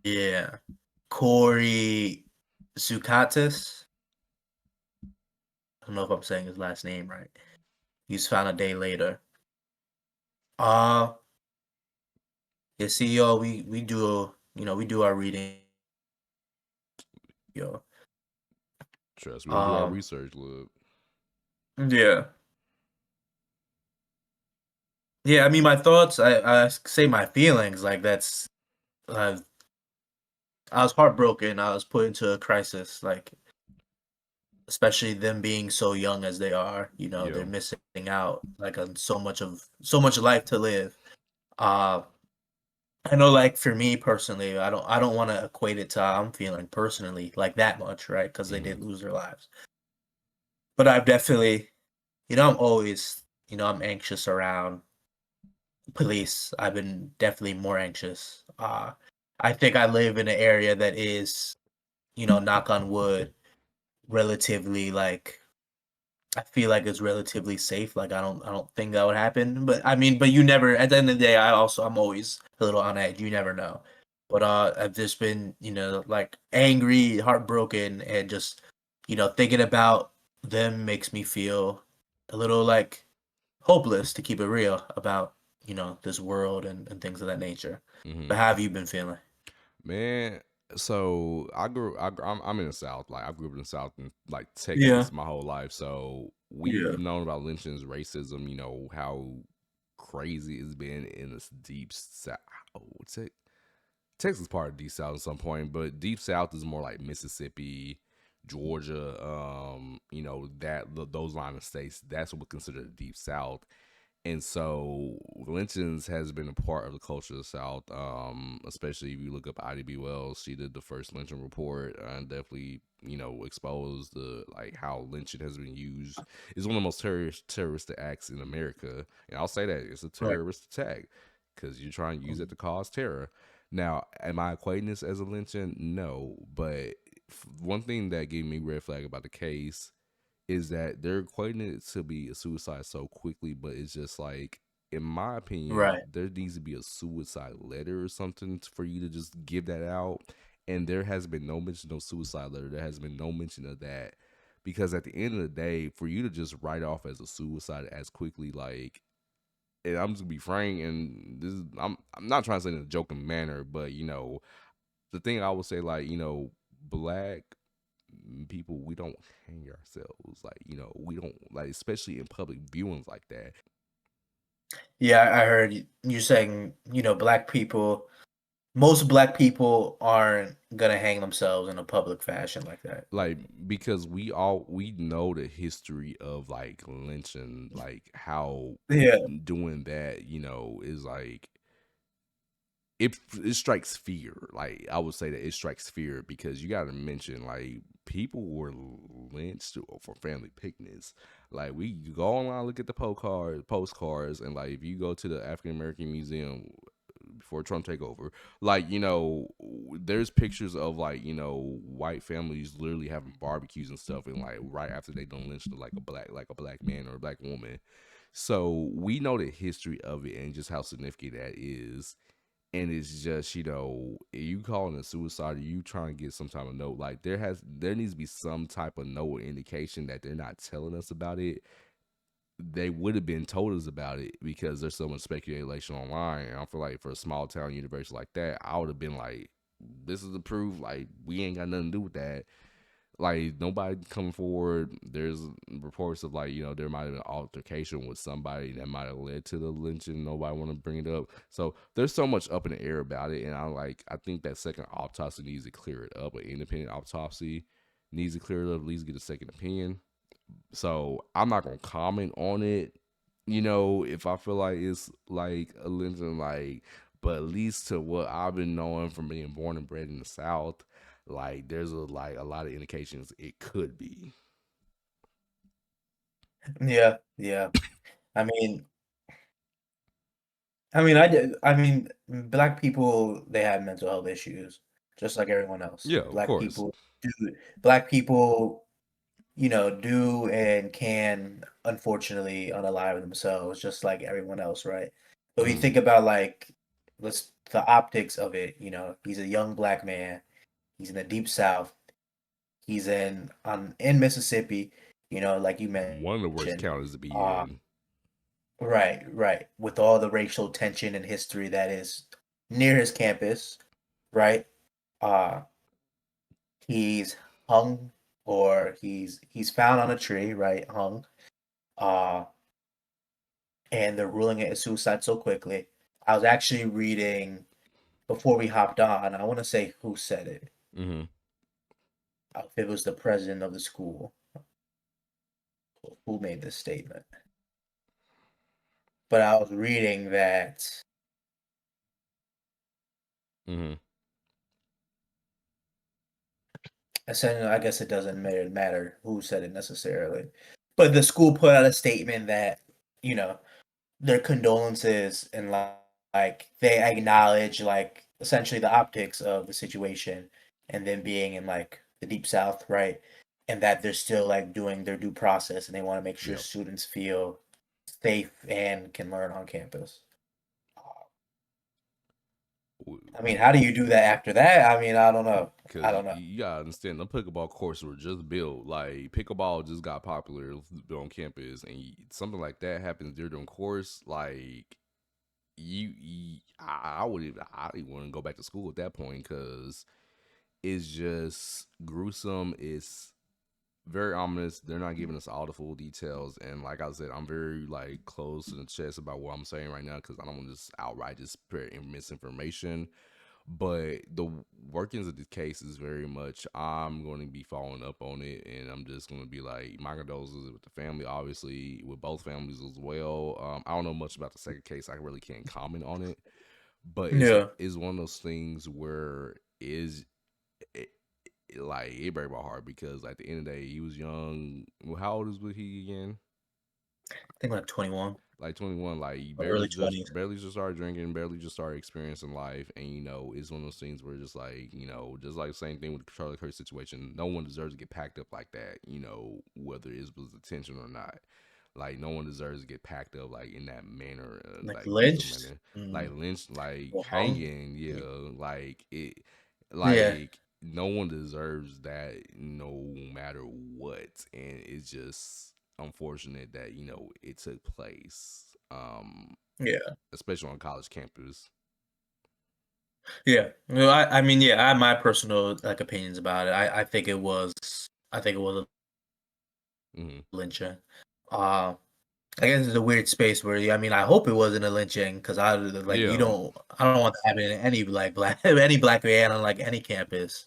Speaker 2: Yeah. Corey Zukatis. I don't know if I'm saying his last name right. He's found a day later. Uh yeah, CEO, we do we do our reading, yo.
Speaker 1: Trust, we gonna do our
Speaker 2: Um
Speaker 1: research. Look,
Speaker 2: yeah. Yeah, I mean my thoughts, I say my feelings, like that's uh, I was heartbroken. I was put into a crisis, like especially them being so young as they are,
Speaker 1: yeah.
Speaker 2: they're missing out like on so much life to live. Uh I know like for me personally, I don't want to equate it to how I'm feeling personally like that much, right? Because they did
Speaker 1: Mm-hmm.
Speaker 2: lose their lives. But I've definitely, I'm always I'm anxious around police. I've been definitely more anxious. I think I live in an area that is, knock on wood, relatively like I feel like it's relatively safe. Like I don't think that would happen. But I mean, but you never at the end of the day, I'm always a little on edge. You never know. But I've just been, like angry, heartbroken, and just, thinking about them makes me feel a little like hopeless to keep it real about, this world and things of that nature.
Speaker 1: Hmm.
Speaker 2: But how have you been feeling?
Speaker 1: Man, so I'm in the South. Like I grew up in the South in like
Speaker 2: Yeah.
Speaker 1: Texas my whole life. So we've
Speaker 2: Yeah.
Speaker 1: known about lynchings, racism. You know how crazy it's been in this deep South. Texas is part of deep South at some point, but deep South is more like Mississippi, Georgia. Those line of states. That's what we consider the deep South. And so lynchings has been a part of the culture of the South, especially if you look up IDB Wells. She did the first lynching report and definitely, exposed the like how lynching has been used. It's one of the most terroristic acts in America, and I'll say that it's a
Speaker 2: Right.
Speaker 1: terrorist attack because you're trying to use it to cause terror. Now, am I equating this as a lynching? No, but one thing that gave me red flag about the case is that they're equating it to be a suicide so quickly, but it's just like, in my opinion,
Speaker 2: Right.
Speaker 1: there needs to be a suicide letter or something for you to just give that out. And there has been no mention of suicide letter. There has been no mention of that. Because at the end of the day, for you to just write off as a suicide as quickly, like, and I'm just gonna be frank, and I'm not trying to say in a joking manner, but the thing I would say, like, black people, we don't hang ourselves, like, we don't, like, especially in public viewings like that.
Speaker 2: Yeah, I heard you saying, black people, most black people aren't gonna hang themselves in a public fashion like that.
Speaker 1: Like, because we know the history of like lynching, like how
Speaker 2: Yeah.
Speaker 1: doing that, is like, it strikes fear. Like, I would say that it strikes fear because you got to mention, like, people were lynched for family picnics. Like, we go online, look at the postcards, and like if you go to the African American Museum before Trump take over, like, there's pictures of, like, white families literally having barbecues and stuff, and like right after they done lynched like a black man or a black woman. So we know the history of it and just how significant that is. And it's just, you calling it suicide, or you trying to get some type of note, like, there needs to be some type of note or indication that they're not telling us about it. They would have been told us about it because there's so much speculation online. And I feel like for a small town university like that, I would have been like, this is the proof, like, we ain't got nothing to do with that. Like, nobody coming forward. There's reports of, like, there might have been an altercation with somebody that might have led to the lynching. Nobody want to bring it up. So there's so much up in the air about it, and I think that second autopsy needs to clear it up. An independent autopsy needs to clear it up, at least get a second opinion. So I'm not gonna comment on it. If I feel like it's like a lynching, like, but at least to what I've been knowing from being born and bred in the South, like, there's a lot of indications it could be.
Speaker 2: Yeah, yeah. I mean, I mean, black people, they have mental health issues, just like everyone else.
Speaker 1: Yeah, of course.
Speaker 2: Do, Black people, do and can unfortunately unalive themselves, just like everyone else, right? But we
Speaker 1: Mm-hmm.
Speaker 2: think about like, the optics of it. He's a young black man. He's in the deep South. He's in Mississippi. Like you
Speaker 1: One of the worst
Speaker 2: mentioned.
Speaker 1: counties to be
Speaker 2: Uh,
Speaker 1: in.
Speaker 2: Right, right. With all the racial tension and history that is near his campus, right? Uh, he's hung, or he's found on a tree, right? Hung. Uh, and they're ruling it a suicide so quickly. I was actually reading before we hopped on. I want to say who said it.
Speaker 1: Mm-hmm.
Speaker 2: If it was the president of the school who made this statement. But I was reading that.
Speaker 1: Mm-hmm.
Speaker 2: I guess it doesn't matter who said it necessarily, but the school put out a statement that, you know, their condolences and like they acknowledge like essentially the optics of the situation and then being in like the deep south, right? And that they're still like doing their due process and they want to make sure
Speaker 1: Yep.
Speaker 2: students feel safe and can learn on campus. I mean, how do you do that after that? I mean, I don't know.
Speaker 1: Because
Speaker 2: I don't know.
Speaker 1: you gotta understand, the pickleball courts were just built. Like pickleball just got popular on campus, and something like that happens during course. Like I didn't want to go back to school at that point because it's just gruesome. It's very ominous. They're not giving us all the full details, and like I said, I'm very like close to the chest about what I'm saying right now because I don't want to just outright just spread misinformation. But the workings of the case is very much I'm going to be following up on it, and I'm just going to be like my condolences with the family, obviously with both families as well. I don't know much about the second case. I really can't comment on it, but
Speaker 2: Yeah.
Speaker 1: it's one of those things where it, like it break my heart because at the end of the day he was young. Well, how old was he again?
Speaker 2: I think like 21
Speaker 1: Like 21, like he
Speaker 2: or early 20s.
Speaker 1: barely just started drinking, barely just started experiencing life, and it's one of those things where just like just like the same thing with the Charlie Kirk situation. No one deserves to get packed up like that, whether it was attention or not. Like no one deserves to get packed up like in that manner,
Speaker 2: Like
Speaker 1: like gruesome
Speaker 2: lynched.
Speaker 1: manner, like lynched, like
Speaker 2: Or hung.
Speaker 1: hanging, yeah, like it,
Speaker 2: Yeah.
Speaker 1: like no one deserves that, no matter what, and it's just unfortunate that it took place,
Speaker 2: Yeah.
Speaker 1: especially on college campus.
Speaker 2: Yeah. No, I mean, yeah, I have my personal like opinions about it. I think it was a
Speaker 1: Hmm.
Speaker 2: lynching. Uh, I guess it's a weird space where I mean, I hope it wasn't a lynching because
Speaker 1: Yeah.
Speaker 2: I don't want that happening to any black any black man on like any campus.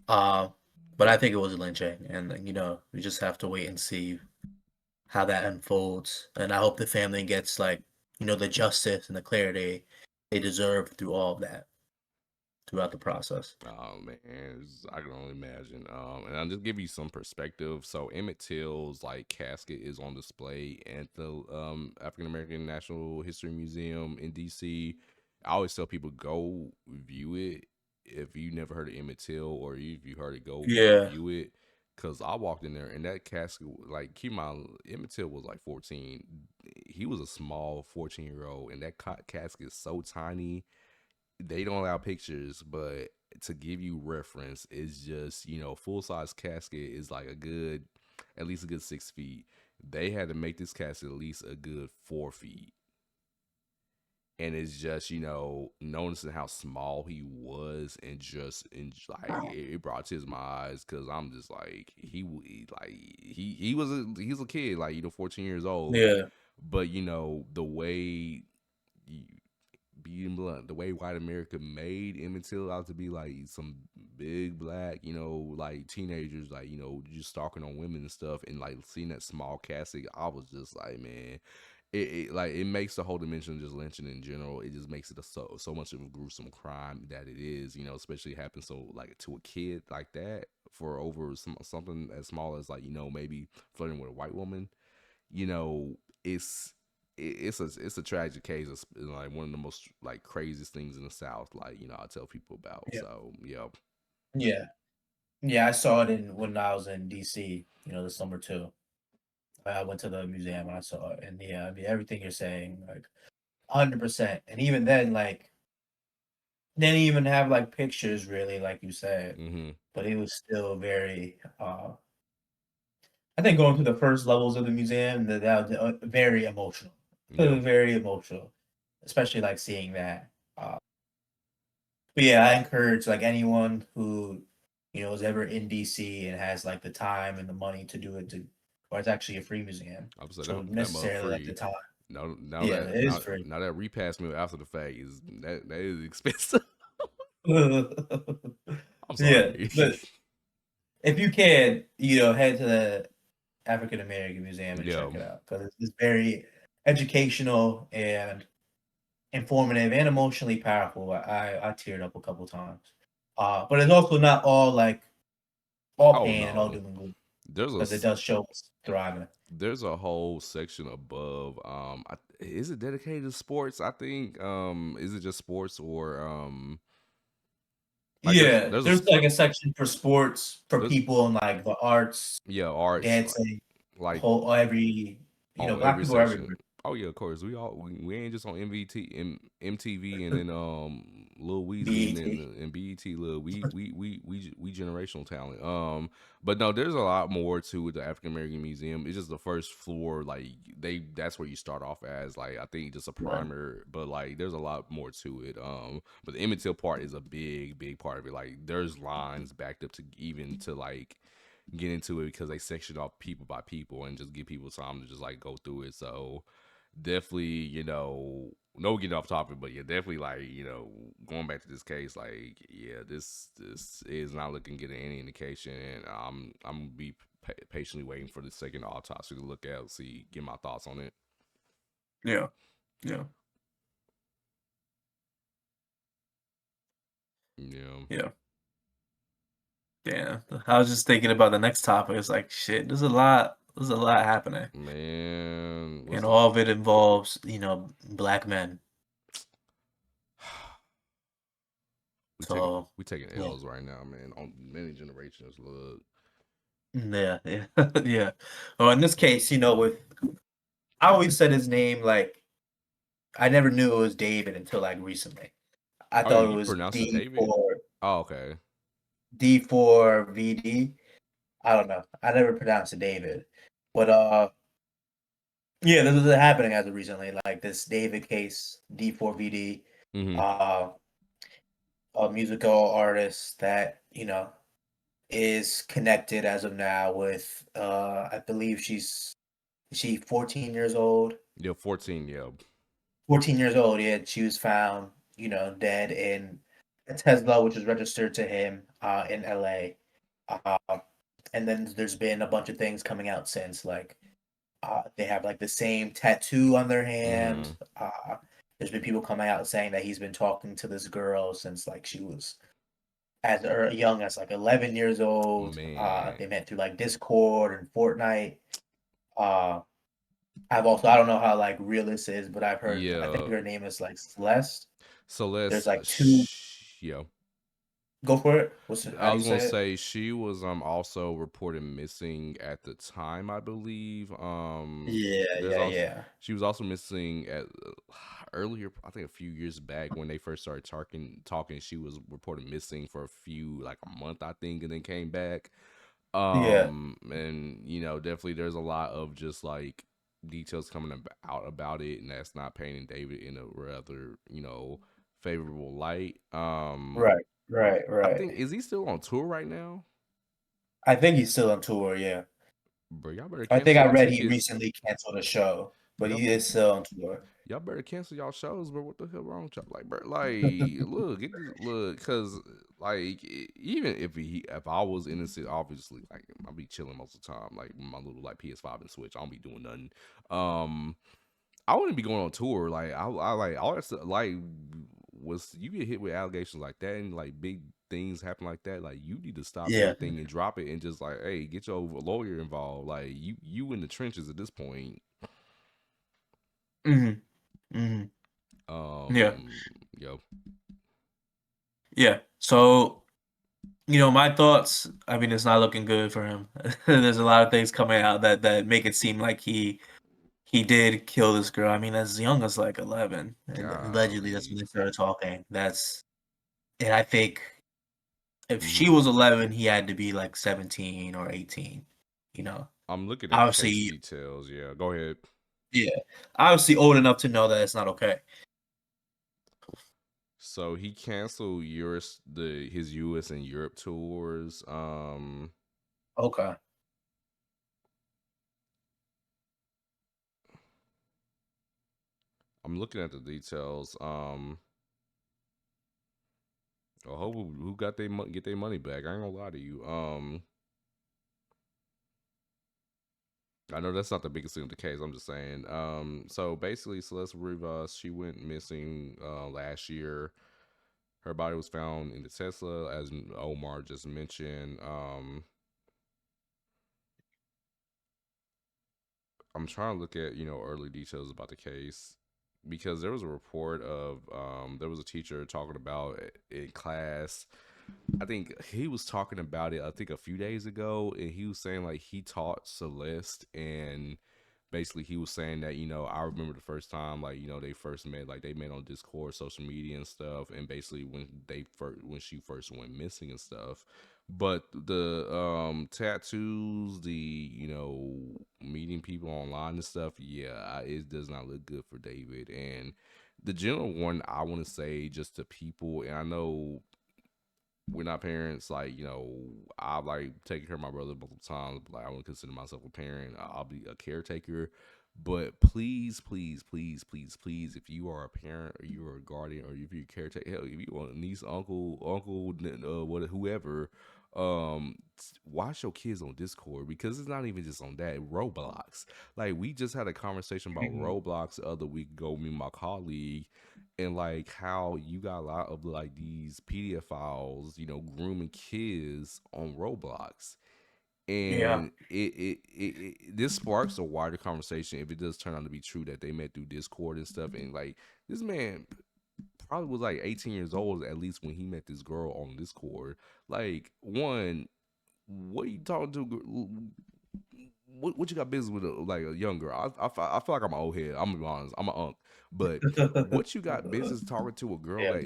Speaker 2: Uh, but I think it was a lynching, and we just have to wait and see how that unfolds. And I hope the family gets like the justice and the clarity they deserve through all of that throughout the process.
Speaker 1: Oh man, I can only imagine. And I'll just give you some perspective. So Emmett Till's like casket is on display at the African American National History Museum in DC. I always tell people go view it if you never heard of Emmett Till, or if you heard it, go
Speaker 2: Yeah,
Speaker 1: view it. Cause I walked in there and that casket, like keep in mind, Emmett Till was like 14. He was a small 14-year-old, and that casket is so tiny. They don't allow pictures, but to give you reference, it's just full size casket is like at least a good 6 feet. They had to make this casket at least a good 4 feet, and it's just noticing how small he was, and just and like it brought tears to my eyes because I'm just like he's a kid, like 14 years old,
Speaker 2: yeah,
Speaker 1: but the way you, being blunt, the way white America made Emmett Till out to be like some big black, like teenagers, like, just stalking on women and stuff, and like seeing that small casket, I was just like, man, it makes the whole dimension of just lynching in general. It just makes it so much of a gruesome crime that it is, especially happens so like to a kid like that for over something as small as like maybe flirting with a white woman. you know, it's it's a tragic case. It's like one of the most like craziest things in the South. Like I tell people about.
Speaker 2: yeah,
Speaker 1: So yeah.
Speaker 2: yeah, yeah. I saw it in when I was in DC. This summer too. I went to the museum and I saw it, and yeah, I mean everything you're saying, like 100%. And even then, like they didn't even have like pictures really, like you said,
Speaker 1: Mm-hmm.
Speaker 2: but it was still very. I think going through the first levels of the museum, that was very emotional,
Speaker 1: Yeah.
Speaker 2: very emotional, especially like seeing that. But yeah, I encourage like anyone who is ever in DC and has like the time and the money to do it or it's actually a free museum,
Speaker 1: I was saying
Speaker 2: so
Speaker 1: that mother
Speaker 2: necessarily like the
Speaker 1: free.
Speaker 2: time.
Speaker 1: Now
Speaker 2: Yeah,
Speaker 1: that
Speaker 2: it is free.
Speaker 1: now that repass meal after the fact is that is expensive. I'm
Speaker 2: Yeah,
Speaker 1: sorry.
Speaker 2: but if you can, head to the African American Museum and
Speaker 1: Yeah.
Speaker 2: check it out because it's very educational and informative and emotionally powerful. I teared up a couple times. But it's also not all like all
Speaker 1: Oh
Speaker 2: pain and all
Speaker 1: no.
Speaker 2: doom and gloom.
Speaker 1: There's a
Speaker 2: because it does show us thriving.
Speaker 1: there's a whole section above. Is it dedicated to sports? I think. Is it just sports or like
Speaker 2: Yeah,
Speaker 1: there's a
Speaker 2: there's like a section for sports for
Speaker 1: there's
Speaker 2: people in like the arts,
Speaker 1: yeah arts
Speaker 2: dancing,
Speaker 1: like
Speaker 2: whole every
Speaker 1: on
Speaker 2: black
Speaker 1: every
Speaker 2: people are
Speaker 1: section.
Speaker 2: everywhere.
Speaker 1: Oh yeah, of course. We ain't just on MTV and then Lil Weezy and
Speaker 2: BET.
Speaker 1: then and BET. Lil we generational talent. But no, there's a lot more to the African American Museum. It's just the first floor. Like that's where you start off as like I think just a
Speaker 2: Right.
Speaker 1: primer. But like there's a lot more to it. But the Emmett Till part is a big part of it. Like there's lines backed up to even to like get into it because they section off people by people and just give people time to just like go through it. So definitely, no getting off topic, but yeah, definitely like, going back to this case, like, yeah, this is not looking good at any indication. And I'm gonna be patiently waiting for the second autopsy to look at, see, get my thoughts on it.
Speaker 2: Yeah. Yeah.
Speaker 1: Yeah,
Speaker 2: Yeah. Yeah. I was just thinking about the next topic. It's like shit, there's a lot happening.
Speaker 1: man, what's
Speaker 2: And
Speaker 1: the
Speaker 2: all of it involves, black men. So
Speaker 1: we taking
Speaker 2: yeah.
Speaker 1: L's right now, man, on many generations. Look,
Speaker 2: Yeah, yeah, yeah. Well, in this case, with I always said his name like I never knew it was David until like recently. I
Speaker 1: oh,
Speaker 2: thought it
Speaker 1: you
Speaker 2: was
Speaker 1: pronounce it
Speaker 2: D
Speaker 1: David?
Speaker 2: for
Speaker 1: Oh, okay.
Speaker 2: VD. I don't know. I never pronounced it David. But yeah, this is happening as of recently, like this David case, D4VD,
Speaker 1: Mm-hmm.
Speaker 2: uh a musical artist that, is connected as of now with I believe she 14 years old.
Speaker 1: Yeah, 14. Yeah.
Speaker 2: 14 years old, yeah, she was found, dead in a Tesla, which is registered to him in LA. Uh, and then there's been a bunch of things coming out since, like they have like the same tattoo on their
Speaker 1: Mm-hmm.
Speaker 2: hand. There's been people coming out saying that he's been talking to this girl since like she was as young as like 11 years old.
Speaker 1: Man.
Speaker 2: They met through like Discord and Fortnite. Uh, I don't know how like real this is, but I think
Speaker 1: Yeah.
Speaker 2: her name is like Celeste. There's
Speaker 1: Celeste,
Speaker 2: like two.
Speaker 1: yeah.
Speaker 2: Go for it. How
Speaker 1: I
Speaker 2: do you
Speaker 1: was gonna
Speaker 2: say it?
Speaker 1: say she was also reported missing at the time, I believe.
Speaker 2: Yeah,
Speaker 1: There's
Speaker 2: yeah,
Speaker 1: also
Speaker 2: yeah,
Speaker 1: she was also missing at earlier, I think a few years back when they first started talking. She was reported missing for a few like a month, I think, and then came back.
Speaker 2: yeah.
Speaker 1: And definitely there's a lot of just like details coming out about it, and that's not painting David in a rather favorable light.
Speaker 2: Right, right,
Speaker 1: I
Speaker 2: right.
Speaker 1: think, is he still on tour right now?
Speaker 2: I think he's still on tour. Yeah,
Speaker 1: Bro, y'all better
Speaker 2: I think
Speaker 1: cancel
Speaker 2: I
Speaker 1: y'all
Speaker 2: read he
Speaker 1: tickets.
Speaker 2: recently canceled a show, but
Speaker 1: Y'all
Speaker 2: he is still on tour.
Speaker 1: y'all better cancel y'all shows, bro. What the hell wrong with y'all? Like, bro, like, look, get this, look, cause like, even if I was innocent, obviously, like, I'll be chilling most of the time, like my little like PS5 and Switch. I don't be doing nothing. Um, I wouldn't be going on tour. Like, I like all that stuff. Like, was you get hit with allegations like that and like big things happen like that, like you need to stop
Speaker 2: Yeah.
Speaker 1: everything and drop it and just like, hey, get your lawyer involved. Like you in the trenches at this point.
Speaker 2: Hmm. Hmm. Yeah.
Speaker 1: Yo,
Speaker 2: Yeah. So, my thoughts, I mean, it's not looking good for him. There's a lot of things coming out that make it seem like he did kill this girl. I mean, as young as like 11, and allegedly that's when
Speaker 1: golly.
Speaker 2: they started talking. And I think if she
Speaker 1: Hmm.
Speaker 2: was 11, he had to be like 17 or 18. You know,
Speaker 1: I'm looking at the case
Speaker 2: obviously,
Speaker 1: details. Yeah, go ahead.
Speaker 2: yeah, obviously old enough to know that it's not okay.
Speaker 1: So he canceled his US and Europe tours.
Speaker 2: Okay.
Speaker 1: I'm looking at the details. I hope who got get their money back. I ain't gonna lie to you. I know that's not the biggest thing of the case. I'm just saying. So basically, Celeste Rivas, she went missing last year. Her body was found in the Tesla, as Omar just mentioned. I'm trying to look at early details about the case because there was a report of there was a teacher talking about it in class. I think he was talking about it, I think a few days ago, and he was saying like he taught Celeste, and basically he was saying that I remember the first time like they first met, like they met on Discord, social media and stuff, and basically when she first went missing and stuff. But the tattoos, the meeting people online and stuff, yeah, it does not look good for David. And the general one I want to say just to people, and I know we're not parents. Like I've like taken care of my brother multiple times. But, like I wouldn't consider myself a parent. I'll be a caretaker. But please, please, please, please, please, if you are a parent or you are a guardian or if you're a caretaker, hell, if you want a niece, uncle, what, whoever, watch your kids on Discord because it's not even just on that. Roblox. Like we just had a conversation about
Speaker 2: Mhm.
Speaker 1: Roblox the other week ago. Me and my colleague, and like how you got a lot of like these PDF files, grooming kids on Roblox.
Speaker 2: Yeah,
Speaker 1: And this sparks a wider conversation if it does turn out to be true that they met through Discord and stuff. And like this man probably was like 18 years old at least when he met this girl on Discord. Like, one, what are you talking to? What you got business with like a young girl? I feel like I'm an old head. I'm gonna be honest. I'm an unk. But what you got business talking to a girl
Speaker 2: yeah,
Speaker 1: that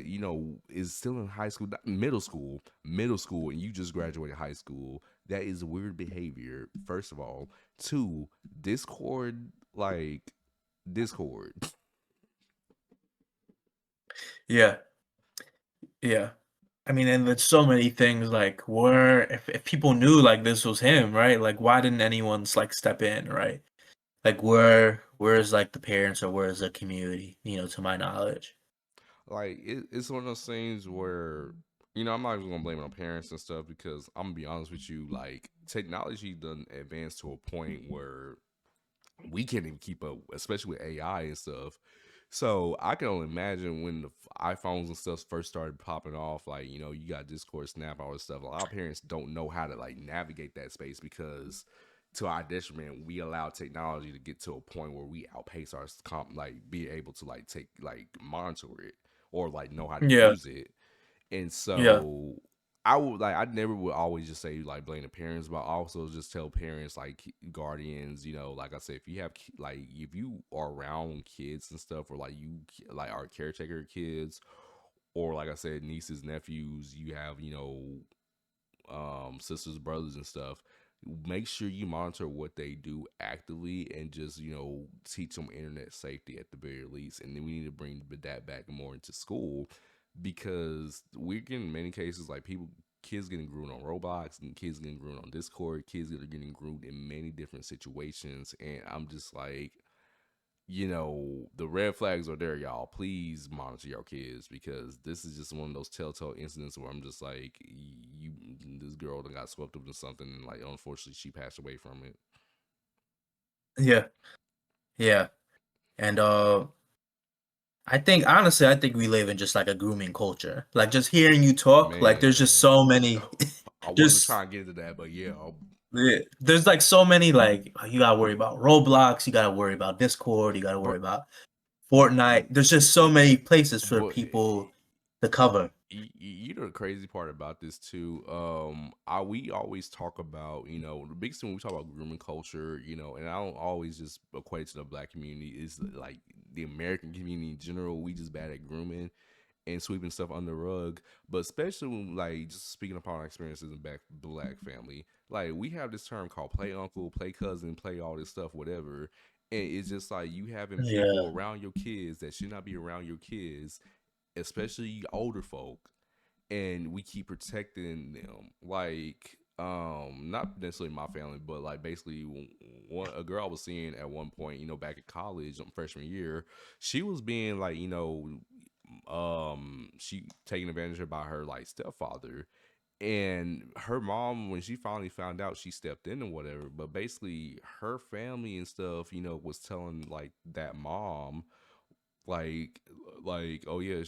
Speaker 1: is still in high school, middle school, and you just graduated high school? That is weird behavior. First of all, two, Discord, like Discord.
Speaker 2: yeah, yeah. I mean, and there's so many things like where if people knew like this was him, right? Like why didn't anyone's like step in, right? Like where's like the parents or where's the community, to my knowledge.
Speaker 1: Like it's one of those things where I'm not even gonna blame it on parents and stuff because I'm gonna be honest with you. Like technology done advanced to a point where we can't even keep up, especially with AI and stuff. So I can only imagine when the iPhones and stuff first started popping off. Like you got Discord, Snap, all this stuff. A lot of parents don't know how to like navigate that space because, to our detriment, we allow technology to get to a point where we outpace our like be able to like take like monitor it or like know how to
Speaker 2: Yeah,
Speaker 1: use it. And
Speaker 2: yeah,
Speaker 1: so I never would always just say like blame the parents, but I also just tell parents like guardians, like I said, if you have like if you are around kids and stuff, or like you like are caretaker kids, or like I said, nieces, nephews, you have sisters, brothers, and stuff. Make sure you monitor what they do actively and just teach them internet safety at the very least. And then we need to bring that back more into school because we're getting many cases like kids getting groomed on Roblox and kids getting groomed on Discord, kids that are getting groomed in many different situations. And I'm just like, the red flags are there, y'all. Please monitor your kids because this is just one of those telltale incidents where I'm just like, this girl that got swept up in something, and like, unfortunately, she passed away from it.
Speaker 2: yeah, yeah. And I think we live in just like a grooming culture. Like just hearing you talk, like there's just
Speaker 1: Man,
Speaker 2: so many
Speaker 1: I wasn't
Speaker 2: just
Speaker 1: trying to get into that, but yeah,
Speaker 2: yeah, there's like so many like you gotta worry about Roblox, you gotta worry about Discord, you gotta worry
Speaker 1: but
Speaker 2: about Fortnite. There's just so many places for
Speaker 1: but
Speaker 2: people to cover.
Speaker 1: you know the crazy part about this too. We always talk about the biggest thing when we talk about grooming culture, and I don't always just equate it to the black community. Is like the American community in general. We just bad at grooming and sweeping stuff under the rug. But especially when, like, just speaking upon our experiences in black family, like we have this term called play uncle, play cousin, play all this stuff, whatever. And it's just like you having people
Speaker 2: Yeah,
Speaker 1: around your kids that should not be around your kids, especially older folk, and we keep protecting them. Like, not necessarily my family, but like basically a girl I was seeing at one point, back in college, freshman year, she was being like, she taken advantage of by her like stepfather. And her mom, when she finally found out, she stepped in and whatever. But basically, her family and stuff, was telling like that mom, like oh yeah,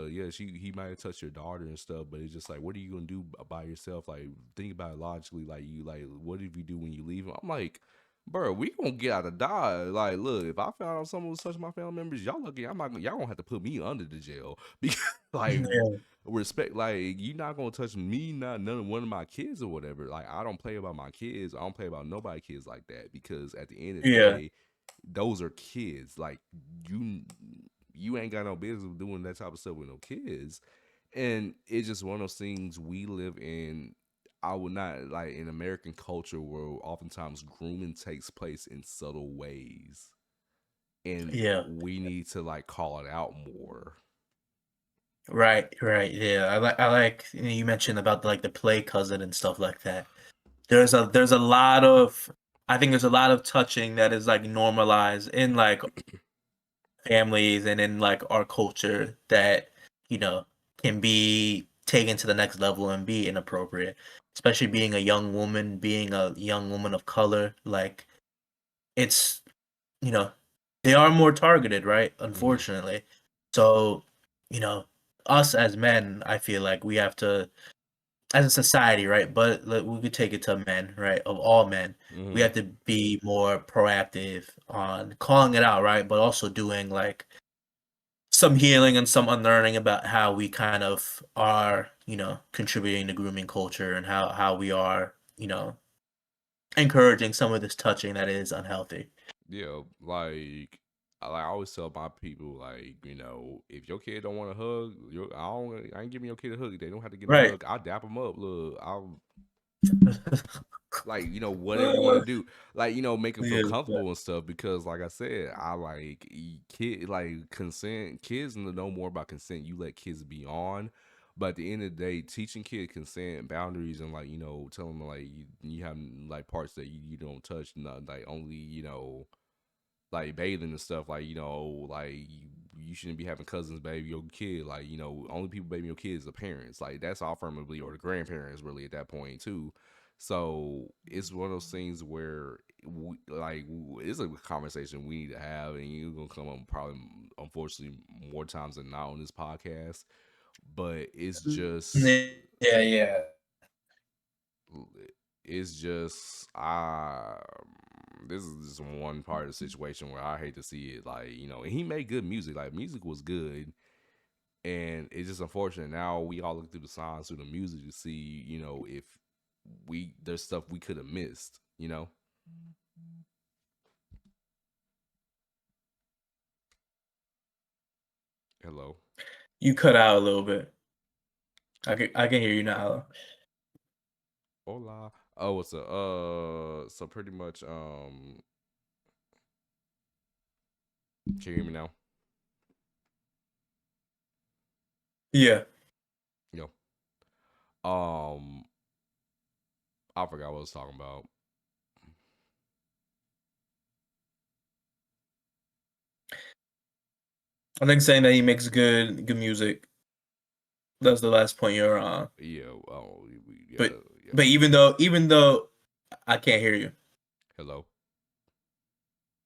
Speaker 1: yeah, he might have touched your daughter and stuff, but it's just like, what are you gonna do by yourself? Like, think about it logically. Like, you like, what if you do when you leave? I'm like, bro, we gonna get out of Dodge. Like, look, if I found out someone was touching my family members, y'all lucky. I'm not. Y'all gonna have to put me under the jail because, like,
Speaker 2: Yeah.
Speaker 1: respect. Like, you not gonna touch me, not none of one of my kids or whatever. Like, I don't play about my kids. I don't play about nobody kids like that because at the end of the
Speaker 2: Yeah.
Speaker 1: day, those are kids. Like, you, you ain't got no business doing that type of stuff with no kids. And it's just one of those things we live in. I would not like in American culture where oftentimes grooming takes place in subtle ways, and
Speaker 2: Yeah.
Speaker 1: we need to like call it out more.
Speaker 2: Right. Right. Yeah. I like you mentioned about like the play cousin and stuff like that. There's a lot of I think there's a lot of touching that is like normalized in like families and in like our culture that you know can be taken to the next level and be inappropriate, especially being a young woman of color. Like it's you know they are more targeted, right?
Speaker 1: Hmm.
Speaker 2: Unfortunately, so you know us as men, I feel like we have to as a society, right? But like, we could take it to men, right? Of all men, we
Speaker 1: Hmm.
Speaker 2: have to be more proactive on calling it out, right? But also doing like some healing and some unlearning about how we kind of are, contributing to grooming culture and how we are, encouraging some of this touching that is unhealthy.
Speaker 1: Yeah, like I always tell my people, like if your kid don't want a hug, I ain't giving your kid a hug. They don't have to get no
Speaker 2: Right.
Speaker 1: hug. I'll dap them up. Look, I'll like whatever you want to do, like make them feel
Speaker 2: Yeah.
Speaker 1: comfortable and stuff, because like I said, I like kid like consent. Kids know more about consent. You let kids be on, but at the end of the day, teaching kids consent, boundaries, and like telling them like you have like parts that you don't touch, not like only like bathing and stuff, like like you shouldn't be having cousins baby your kid, like only people baby your kids are the parents, like that's all firmly, or the grandparents really at that point too. So it's one of those things where it's a conversation we need to have, and you're gonna come up probably, unfortunately, more times than not on this podcast. But
Speaker 2: Yeah, yeah.
Speaker 1: it's just this is just one part of the situation where I hate to see it. Like and he made good music. Like music was good, and it's just unfortunate. Now we all look through the signs through the music to see if there's stuff we could have missed. Hello,
Speaker 2: You cut out a little bit. I can hear you now.
Speaker 1: hola. Oh, it's a so pretty much can you hear me now?
Speaker 2: Yeah.
Speaker 1: You I forgot what I was talking about.
Speaker 2: I think saying that he makes good music. That's the last point you're on.
Speaker 1: Yeah. Oh, we
Speaker 2: But
Speaker 1: gotta. Yeah.
Speaker 2: but even though I can't hear you.
Speaker 1: Hello.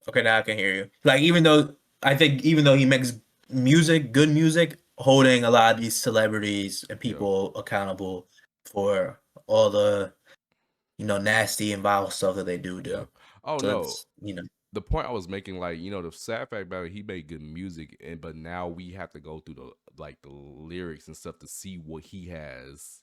Speaker 2: Okay, now I can hear you. Like even though he makes music, good music, holding a lot of these celebrities and
Speaker 1: Yeah.
Speaker 2: people accountable for all the nasty and vile stuff that they do.
Speaker 1: Yeah. Oh
Speaker 2: So
Speaker 1: no.
Speaker 2: it's.
Speaker 1: The point I was making, like the sad fact about it, he made good music, and but now we have to go through the lyrics and stuff to see what he has,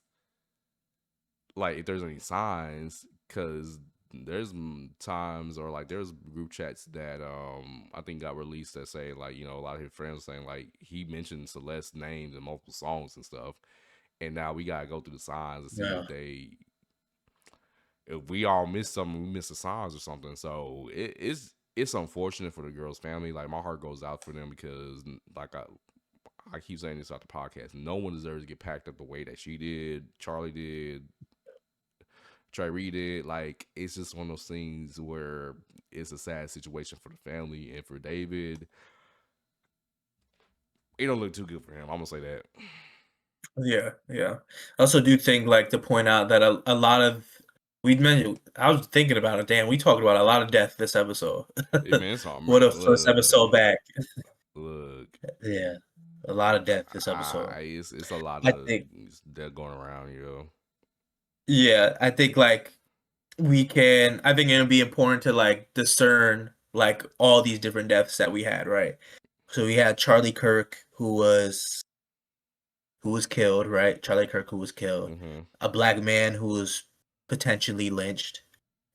Speaker 1: like if there's any signs, because there's times, or like there's group chats that I think got released that say like a lot of his friends saying like he mentioned Celeste's names in multiple songs and stuff, and now we gotta go through the signs to see
Speaker 2: Yeah.
Speaker 1: if we all miss something, we miss the signs or something. So it's unfortunate for the girl's family. Like my heart goes out for them, because like I keep saying this out the podcast, no one deserves to get packed up the way that she did, Charlie did, Trey Reed did. Like it's just one of those things where it's a sad situation for the family, and for David, it don't look too good for him. I'm gonna say that.
Speaker 2: Yeah, yeah. I also do think like to point out that a lot of we mentioned I was thinking about it, damn, we talked about a lot of death this episode.
Speaker 1: Hey man, it's all
Speaker 2: What a
Speaker 1: man.
Speaker 2: first episode back.
Speaker 1: Look.
Speaker 2: Yeah. A lot of death this episode.
Speaker 1: It's a lot
Speaker 2: I
Speaker 1: of
Speaker 2: think
Speaker 1: that going around, yo.
Speaker 2: yeah, I think like we can, I think it'll be important to like discern like all these different deaths that we had, right? So we had Charlie Kirk who was killed, right? Charlie Kirk who was killed,
Speaker 1: Hmm.
Speaker 2: a black man who was potentially lynched,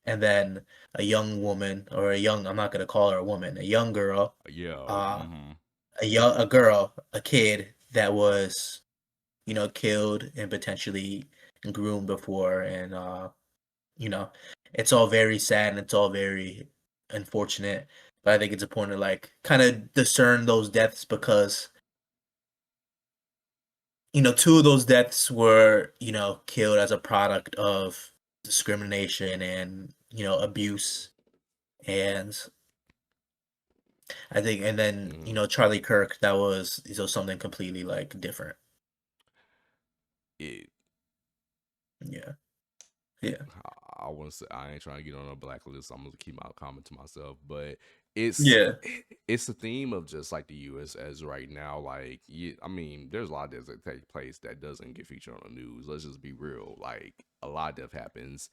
Speaker 2: and then a young woman or a young, I'm not gonna call her a woman, a young girl,
Speaker 1: Yeah.
Speaker 2: uh
Speaker 1: Hmm.
Speaker 2: a girl, a kid that was, killed and potentially groomed before, and you know, it's all very sad and it's all very unfortunate. But I think it's important to like kind of discern those deaths because, two of those deaths were, killed as a product of discrimination and, abuse. And I think, and then,
Speaker 1: Hmm.
Speaker 2: Charlie Kirk, that was, something completely like different.
Speaker 1: It.
Speaker 2: Yeah. Yeah.
Speaker 1: I want to say I ain't trying to get on a blacklist. I'm gonna keep my comment to myself, but it's
Speaker 2: Yeah.
Speaker 1: it's a theme of just like the U.S. as right now. Like, I mean, there's a lot of deaths that take place that doesn't get featured on the news. Let's just be real. Like, a lot of death happens,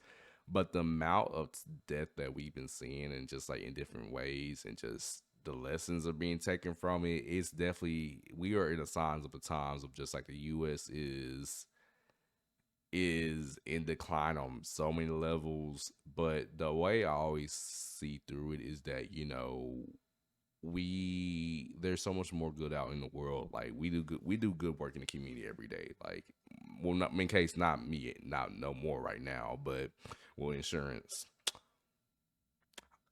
Speaker 1: but the amount of death that we've been seeing, and just like in different ways, and just the lessons are being taken from it, it's definitely we are in the signs of the times of just like the U.S. is in decline on so many levels. But the way I always see through it is that, we there's so much more good out in the world. Like, we do good work in the community every day. Like, well, not in case not me, not no more right now, but well, insurance,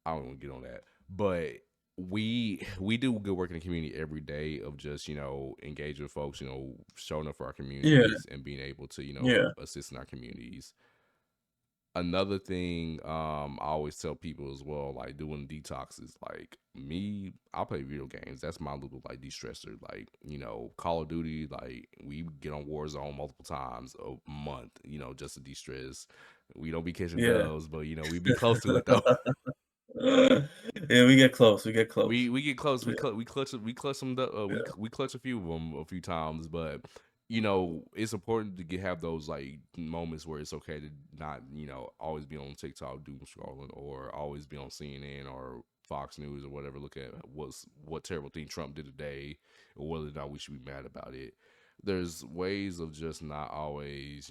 Speaker 1: I don't want to get on that. But we do good work in the community every day of just, engaging with folks, showing up for our
Speaker 2: Yeah.
Speaker 1: communities and being able to,
Speaker 2: Yeah.
Speaker 1: assist in our communities. Another thing, I always tell people as well, like doing detoxes. Like me, I play video games. That's my little like de-stressor. Like, Call of Duty, like we get on Warzone multiple times a month, just to de-stress. We don't be catching
Speaker 2: Yeah.
Speaker 1: dubs, but we be close to it though.
Speaker 2: Yeah, we get close. We get
Speaker 1: we
Speaker 2: close.
Speaker 1: we get close.
Speaker 2: Yeah.
Speaker 1: We clutch some.
Speaker 2: Yeah.
Speaker 1: We clutch a few of them a few times, but it's important to have those like moments where it's okay to not always be on TikTok doom scrolling, or always be on CNN or Fox News or whatever. Look at what terrible thing Trump did today, or whether or not we should be mad about it. There's ways of just not always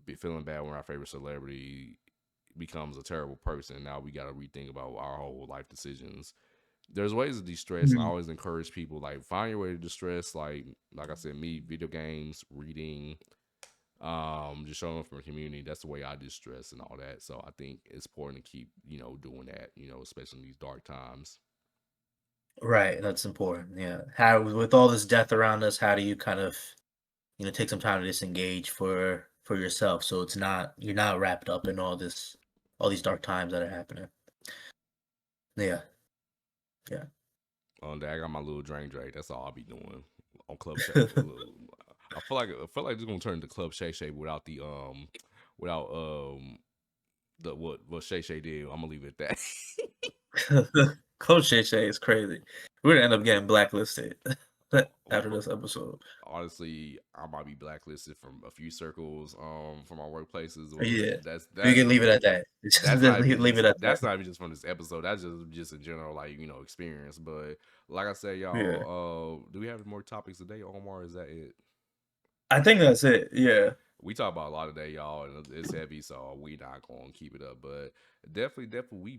Speaker 1: be feeling bad when our favorite celebrity becomes a terrible person. Now we got to rethink about our whole life decisions. There's ways to de-stress, and I
Speaker 2: Mhm.
Speaker 1: always encourage people, like, find your way to distress. Like I said, me, video games, reading, just showing up for a community. That's the way I distress and all that. So I think it's important to keep doing that, especially in these dark times.
Speaker 2: Right, that's important. Yeah. How with all this death around us, how do you kind of, take some time to disengage for yourself so it's not you're not wrapped up in all these dark times that are happening. Yeah. Yeah.
Speaker 1: On that, I got my little drink. That's all I'll be doing on Club Shay. I feel like it's gonna turn into Club Shay Shay without what Shay Shay did. I'm gonna leave it at that.
Speaker 2: Coach Shay Shay is crazy. We're gonna end up getting blacklisted after
Speaker 1: Bro,
Speaker 2: this episode.
Speaker 1: honestly, I might be blacklisted from a few circles, from our workplaces. Or
Speaker 2: Yeah.
Speaker 1: that's
Speaker 2: We
Speaker 1: that's
Speaker 2: can leave it at that. Just
Speaker 1: that's not even
Speaker 2: leave
Speaker 1: just
Speaker 2: it at that.
Speaker 1: that's not even just from this episode. That's just in general, like experience. But like I said,
Speaker 2: Yeah.
Speaker 1: y'all, do we have more topics today, Omar? Is that it?
Speaker 2: I think that's it. Yeah.
Speaker 1: We talk about a lot today, y'all, and it's heavy, so we not gonna keep it up. But definitely, we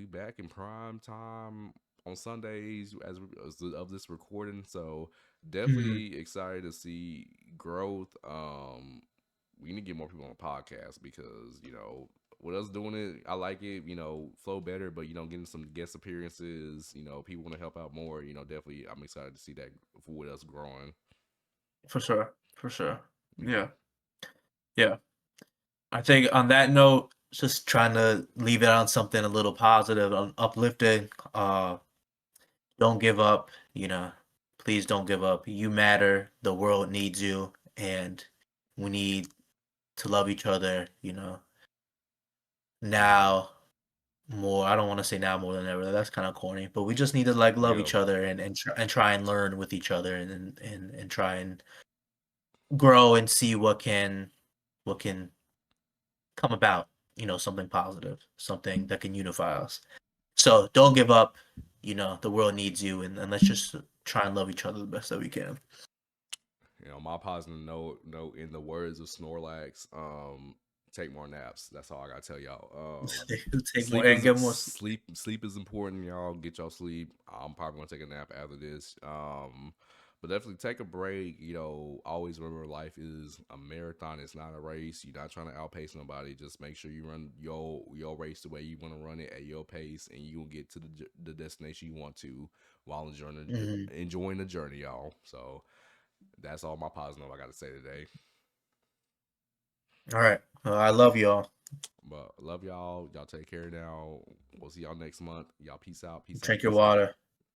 Speaker 1: back in prime time on Sundays of this recording. So
Speaker 2: Mhm.
Speaker 1: definitely excited to see growth. We need to get more people on the podcast because with us doing it, I like it. Flow better, but getting some guest appearances. People want to help out more. Definitely, I'm excited to see that with us growing.
Speaker 2: For sure. For sure.
Speaker 1: Yeah.
Speaker 2: Yeah. Yeah. I think on that note, just trying to leave it on something a little positive, uplifting. Don't give up, please don't give up. You matter. The world needs you, and we need to love each other,
Speaker 1: Hmm.
Speaker 2: now more. I don't want to say now more than ever. That's kind of corny, but we just need to like love
Speaker 1: Yeah.
Speaker 2: each other and try and learn with each other and try and grow and see what can come about. something positive, something that can unify us. So don't give up. The world needs you, and let's just try and love each other the best that we can.
Speaker 1: My positive note in the words of Snorlax, take more naps. That's all I gotta tell y'all.
Speaker 2: Take more and get more sleep.
Speaker 1: Sleep is important, y'all. Get y'all sleep. I'm probably gonna take a nap after this. But definitely take a break. Always remember life is a marathon. It's not a race. You're not trying to outpace nobody. Just make sure you run your race the way you want to run it at your pace, and you will get to the destination you want to while
Speaker 2: Mhm.
Speaker 1: enjoying the journey, y'all. So that's all my positive I got to say today.
Speaker 2: All right. I love y'all.
Speaker 1: But love y'all. Y'all take care now. We'll see y'all next month. Y'all peace out. Peace out.
Speaker 2: Drink your
Speaker 1: Peace out.
Speaker 2: water.